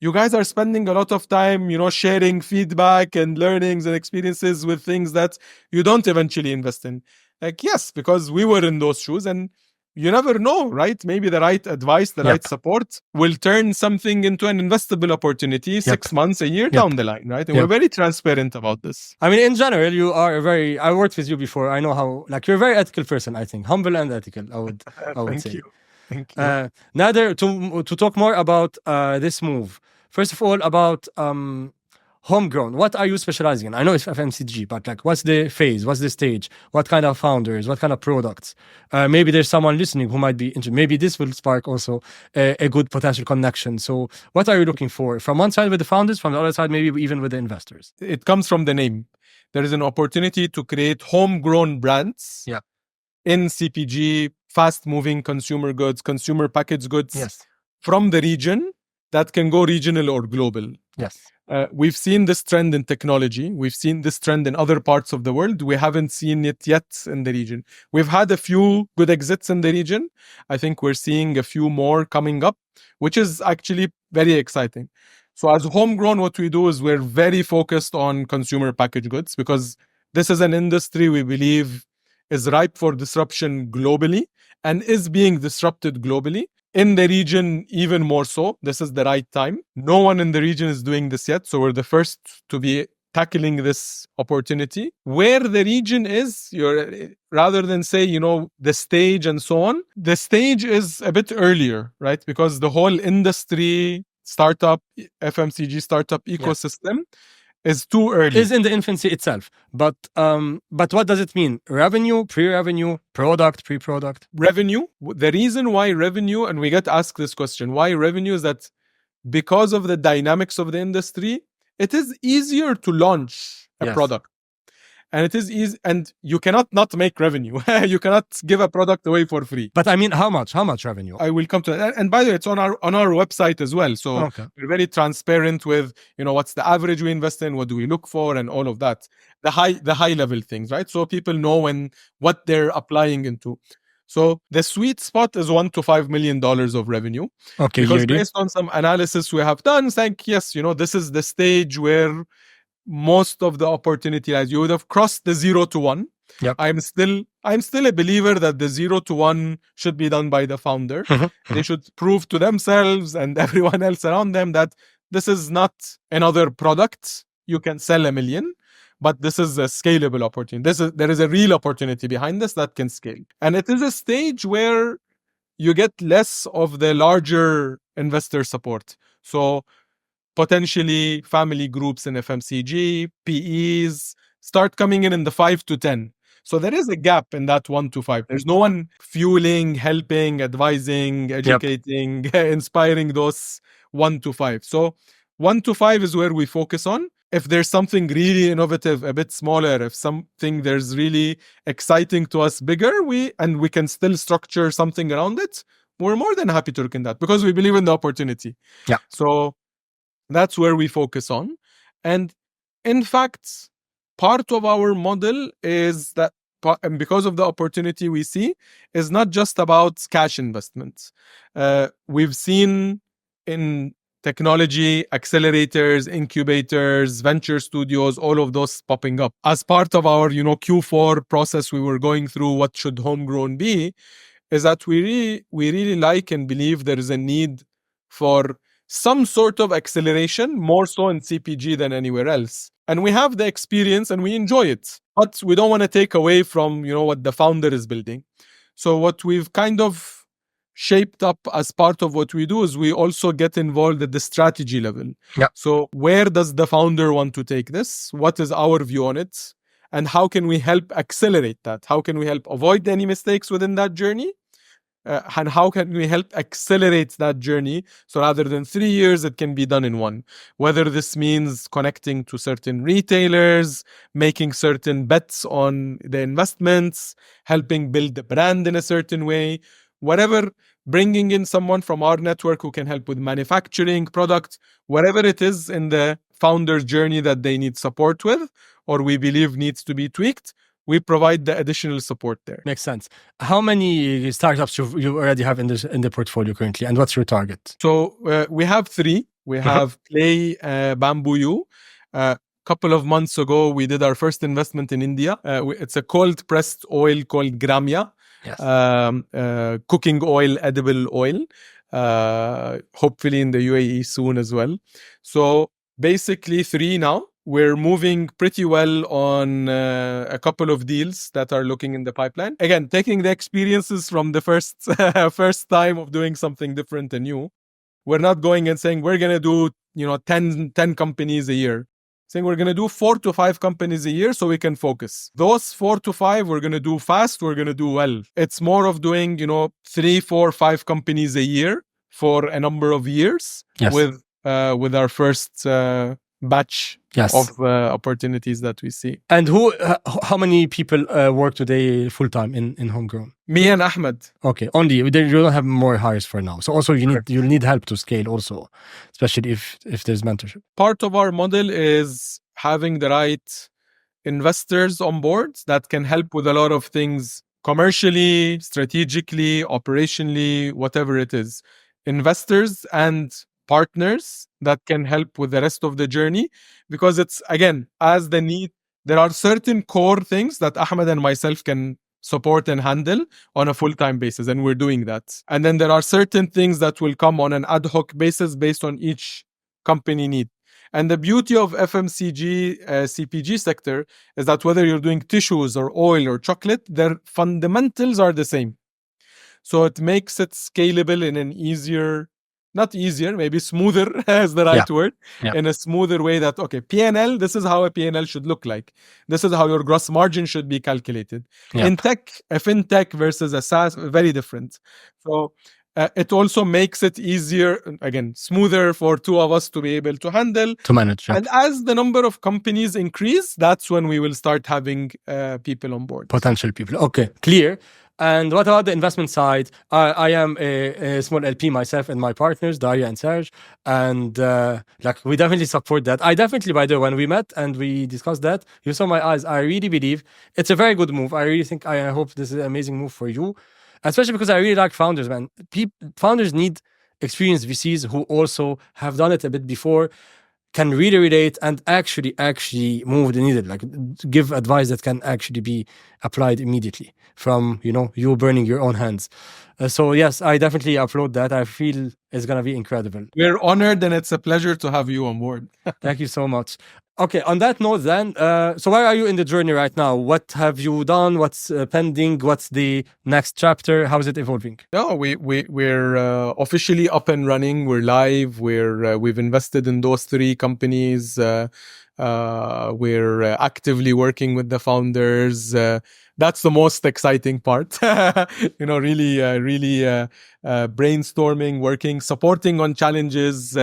you guys are spending a lot of time, sharing feedback and learnings and experiences with things that you don't eventually invest in. Like, yes, because we were in those shoes, and you never know, right? Maybe the right advice, the right support will turn something into an investable opportunity 6 months, a year down the line, right? And we're very transparent about this. I mean, in general, you are I worked with you before. I know how, you're a very ethical person, I think. Humble and ethical, I would Thank say. you. Thank you. Nader, to talk more about this move, first of all, about Homegrown. What are you specializing in? I know it's FMCG, but what's the phase? What's the stage? What kind of founders? What kind of products? Maybe there's someone listening who might be interested. Maybe this will spark also a good potential connection. So what are you looking for? From one side with the founders, from the other side, maybe even with the investors? It comes from the name. There is an opportunity to create homegrown brands in CPG, fast-moving consumer goods, consumer packaged goods from the region that can go regional or global. Yes. We've seen this trend in technology. We've seen this trend in other parts of the world. We haven't seen it yet in the region. We've had a few good exits in the region. I think we're seeing a few more coming up, which is actually very exciting. So as Homegrown, what we do is we're very focused on consumer packaged goods, because this is an industry we believe is ripe for disruption globally and is being disrupted globally. In the region, even more so. This is the right time. No one in the region is doing this yet, so we're the first to be tackling this opportunity. Where the region is, rather than say, the stage and so on, the stage is a bit earlier, right? Because the whole industry, startup, FMCG startup ecosystem is too early. Is in the infancy itself. But what does it mean? Revenue, pre-revenue, product, pre-product? Revenue. The reason why revenue, and we get asked this question, why revenue, is that because of the dynamics of the industry, it is easier to launch a product. And it is easy, and you cannot not make revenue. You cannot give a product away for free. But I mean, how much revenue? I will come to that. And by the way, it's on our website as well. So we're very transparent with, what's the average we invest in, what do we look for, and all of that. The high level things, right? So people know what they're applying into. So the sweet spot is $1 to $5 million of revenue. Okay, because based on some analysis we have done, this is the stage where most of the opportunity lies. You would have crossed the 0 to 1. Yep. I'm still a believer that the 0 to 1 should be done by the founder. They should prove to themselves and everyone else around them that this is not another product you can sell 1 million, but this is a scalable opportunity. There is a real opportunity behind this that can scale. And it is a stage where you get less of the larger investor support. So potentially family groups in FMCG, PEs start coming in the 5 to 10. So there is a gap in that 1 to 5. There's no one fueling, helping, advising, educating, inspiring those 1 to 5. So 1 to 5 is where we focus on. If there's something really innovative, a bit smaller, if something there's really exciting to us, bigger, we can still structure something around it, we're more than happy to look in that, because we believe in the opportunity. Yeah. So that's where we focus on. And in fact, part of our model is that, and because of the opportunity we see, is not just about cash investments. We've seen in technology, accelerators, incubators, venture studios, all of those popping up. As part of our, Q4 process we were going through, what should Homegrown be, is that we really like and believe there is a need for some sort of acceleration, more so in CPG than anywhere else. And we have the experience and we enjoy it, but we don't want to take away from, what the founder is building. So what we've kind of shaped up as part of what we do is we also get involved at the strategy level. Yeah. So where does the founder want to take this? What is our view on it? And how can we help accelerate that? How can we help avoid any mistakes within that journey? and how can we help accelerate that journey? So rather than 3 years, it can be done in one. Whether this means connecting to certain retailers, making certain bets on the investments, helping build the brand in a certain way, whatever, bringing in someone from our network who can help with manufacturing, product, whatever it is in the founder's journey that they need support with, or we believe needs to be tweaked, we provide the additional support there. Makes sense. How many startups you already have in the portfolio currently, and what's your target? So we have 3. We have Play, Bamboo U. A couple of months ago, we did our first investment in India. It's a cold pressed oil called Gramia. Yes. Cooking oil, edible oil. Hopefully in the UAE soon as well. So basically 3 now. We're moving pretty well on a couple of deals that are looking in the pipeline. Again, taking the experiences from the first time of doing something different and new. We're not going and saying we're going to do 10 companies a year. Saying we're going to do 4 to 5 companies a year so we can focus. Those 4 to 5 we're going to do fast, we're going to do well. It's more of doing 3, 4, 5 companies a year for a number of years. Yes. With our first batch of opportunities that we see. And how many people work today full time in Homegrown? Me and Ahmed. Okay, only you don't have more hires for now. So also you'll need help to scale also, especially if there's mentorship. Part of our model is having the right investors on board that can help with a lot of things commercially, strategically, operationally, whatever it is. Investors and partners that can help with the rest of the journey, because it's, again, as the need, there are certain core things that Ahmed and myself can support and handle on a full-time basis, and we're doing that. And then there are certain things that will come on an ad hoc basis based on each company need. And the beauty of FMCG, CPG sector is that whether you're doing tissues or oil or chocolate, their fundamentals are the same. So it makes it scalable in an not easier, maybe smoother is the right word, in a smoother way that, okay, P&L, this is how a P&L should look like. This is how your gross margin should be calculated. In tech, a fintech versus a SaaS, very different. So it also makes it easier, again, smoother for 2 of us to be able to handle. To manage. And as the number of companies increase, that's when we will start having people on board. Potential people. Okay, clear. And what about the investment side? I am a small LP myself and my partners, Daria and Serge. And we definitely support that. I definitely, by the way, when we met and we discussed that, you saw my eyes. I really believe it's a very good move. I really think, I hope this is an amazing move for you. Especially because I really like founders, man. Founders need experienced VCs who also have done it a bit before, can really relate and actually move the needle, like give advice that can actually be applied immediately from, you burning your own hands. So yes, I definitely applaud that. I feel it's going to be incredible. We're honored and it's a pleasure to have you on board. Thank you so much. Okay, on that note then, so where are you in the journey right now? What have you done? What's pending? What's the next chapter? How is it evolving? No, we're officially up and running. We're live. We've invested in those 3 companies. We're actively working with the founders. That's the most exciting part. Really brainstorming, working, supporting on challenges,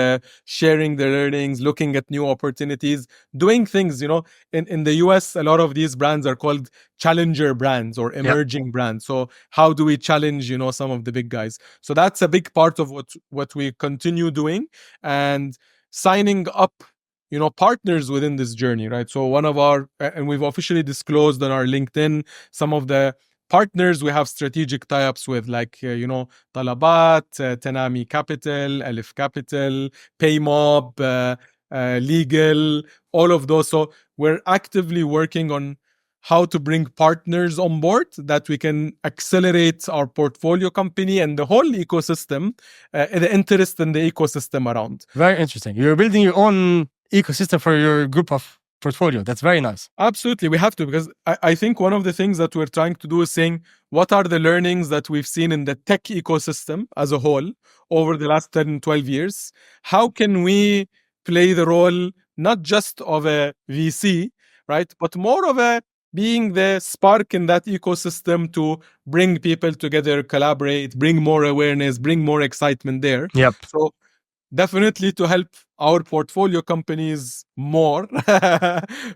sharing the learnings, looking at new opportunities, doing things. In the US, a lot of these brands are called challenger brands or emerging brands. So how do we challenge, some of the big guys? So that's a big part of what we continue doing, and signing up partners within this journey, right? So and we've officially disclosed on our LinkedIn some of the partners we have strategic tie-ups with, like, Talabat, Tanami Capital, Alif Capital, Paymob, Legal, all of those. So we're actively working on how to bring partners on board that we can accelerate our portfolio company and the whole ecosystem, the interest in the ecosystem around. Very interesting. You're building your own ecosystem for your group of portfolio. That's very nice. Absolutely. We have to, because I think one of the things that we're trying to do is saying, what are the learnings that we've seen in the tech ecosystem as a whole over the last 10, 12 years? How can we play the role, not just of a VC, right, but more of a being the spark in that ecosystem to bring people together, collaborate, bring more awareness, bring more excitement there. Yep. So definitely to help our portfolio companies more,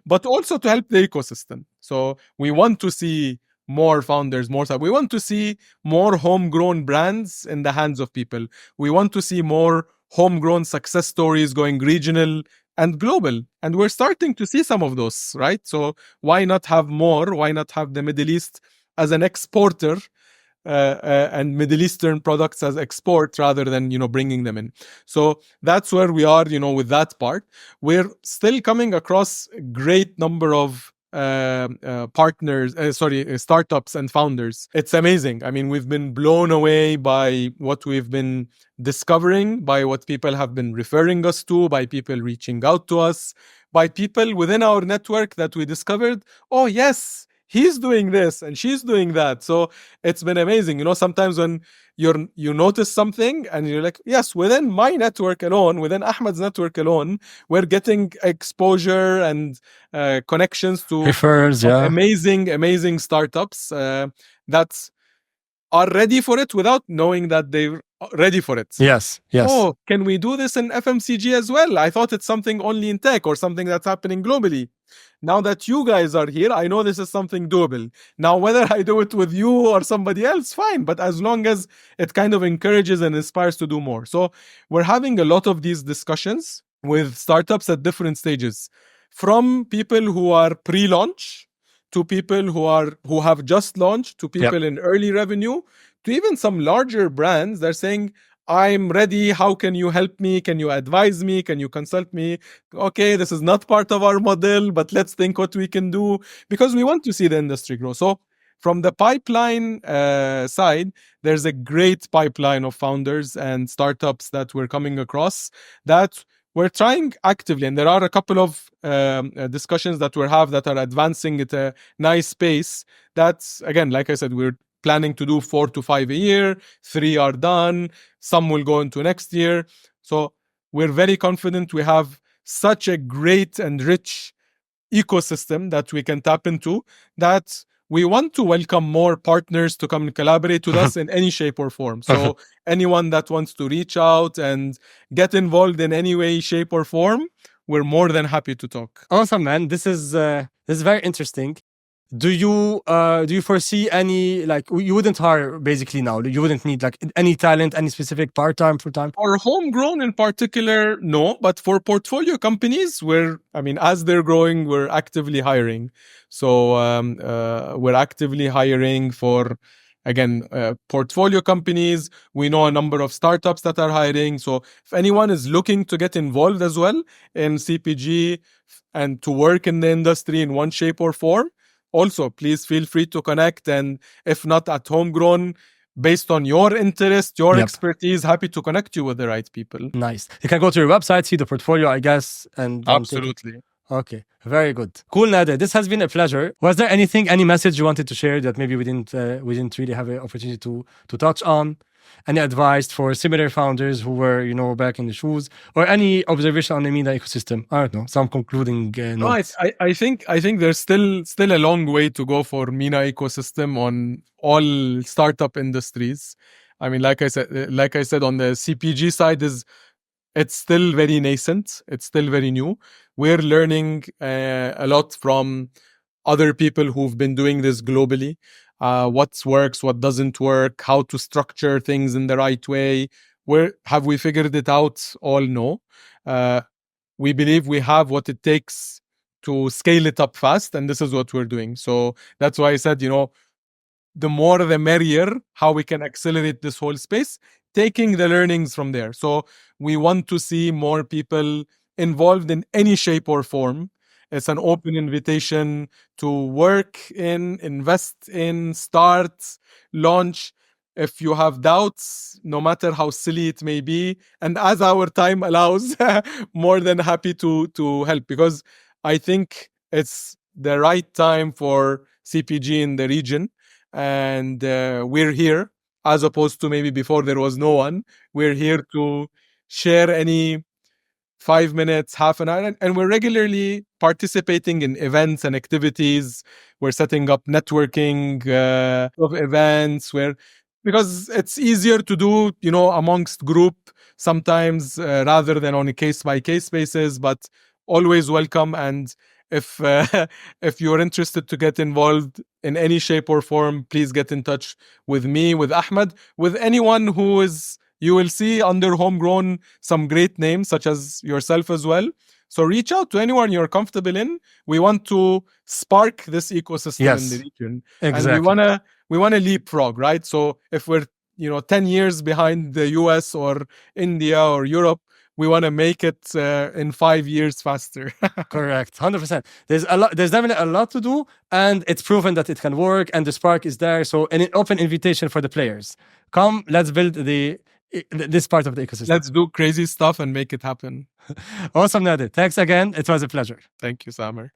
but also to help the ecosystem. So we want to see more founders, more stuff. We want to see more homegrown brands in the hands of people. We want to see more homegrown success stories going regional and global. And we're starting to see some of those, right? So why not have more? Why not have the Middle East as an exporter and Middle Eastern products as export rather than bringing them in? So that's where we are with that part. We're still coming across a great number of partners, startups and founders. It's amazing. I mean, we've been blown away by what we've been discovering, by what people have been referring us to, by people reaching out to us, by people within our network that we discovered, oh yes, he's doing this and she's doing that. So it's been amazing. Sometimes when you notice something and you're like, yes, within my network alone, within Ahmed's network alone, we're getting exposure and connections to Refers, yeah. amazing startups that are ready for it without knowing that they're ready for it. Yes. Oh, can we do this in FMCG as well? I thought it's something only in tech or something that's happening globally. Now that you guys are here, I know this is something doable. Now, whether I do it with you or somebody else, fine. But as long as it kind of encourages and inspires to do more. So we're having a lot of these discussions with startups at different stages, from people who are pre-launch to people who have just launched, to people in early revenue, to even some larger brands. They're saying, I'm ready. How can you help me? Can you advise me? Can you consult me? Okay, this is not part of our model, but let's think what we can do, because we want to see the industry grow. So from the pipeline side, there's a great pipeline of founders and startups that we're coming across that we're trying actively. And there are a couple of discussions that we have that are advancing at a nice pace. That's, again, like I said, we're planning to do 4 to 5 a year. 3 are done. Some will go into next year. So we're very confident we have such a great and rich ecosystem that we can tap into, that we want to welcome more partners to come and collaborate with us in any shape or form. So anyone that wants to reach out and get involved in any way, shape, or form, we're more than happy to talk. Awesome, man. This is very interesting. Do you foresee any, like, you wouldn't hire basically now? You wouldn't need like any talent, any specific part-time, full-time? For homegrown in particular, no. But for portfolio companies, as they're growing, we're actively hiring. So we're actively hiring for, again, portfolio companies. We know a number of startups that are hiring. So if anyone is looking to get involved as well in CPG and to work in the industry in one shape or form, also please feel free to connect. And if not at Homegrown, based on your interest, your expertise, happy to connect you with the right people. Nice. You can go to your website, see the portfolio, I guess, and absolutely. Okay, very good. Cool, Nader. This has been a pleasure. Was there any message you wanted to share that maybe we didn't really have an opportunity to touch on? Any advice for similar founders who were, back in the shoes, or any observation on the MENA ecosystem? I don't know. Some concluding notes. No, I think there's still a long way to go for MENA ecosystem on all startup industries. I mean, like I said, on the CPG side, it's still very nascent. It's still very new. We're learning a lot from other people who've been doing this globally. What works, what doesn't work, how to structure things in the right way. Where have we figured it out? All no. We believe we have what it takes to scale it up fast, and this is what we're doing. So that's why I said, the more the merrier, how we can accelerate this whole space, taking the learnings from there. So we want to see more people involved in any shape or form. It's an open invitation to work in, invest in, start, launch. If you have doubts, no matter how silly it may be, and as our time allows, more than happy to help, because I think it's the right time for CPG in the region. And we're here, as opposed to maybe before there was no one. We're here to share any 5 minutes, half an hour, and we're regularly participating in events and activities. We're setting up networking of events because it's easier to do, amongst group sometimes rather than on a case by case basis, but always welcome. And if if you're interested to get involved in any shape or form, please get in touch with me, with Ahmed, with anyone who is. You will see under Homegrown some great names, such as yourself as well. So reach out to anyone you're comfortable in. We want to spark this ecosystem in the region, exactly. and we wanna leapfrog, right? So if we're 10 years behind the US or India or Europe, we want to make it in 5 years faster. Correct, 100%. There's definitely a lot to do, and it's proven that it can work, and the spark is there. So an open invitation for the players. Come, let's build this part of the ecosystem. Let's do crazy stuff and make it happen. Awesome, Nader. Thanks again. It was a pleasure. Thank you, Samer.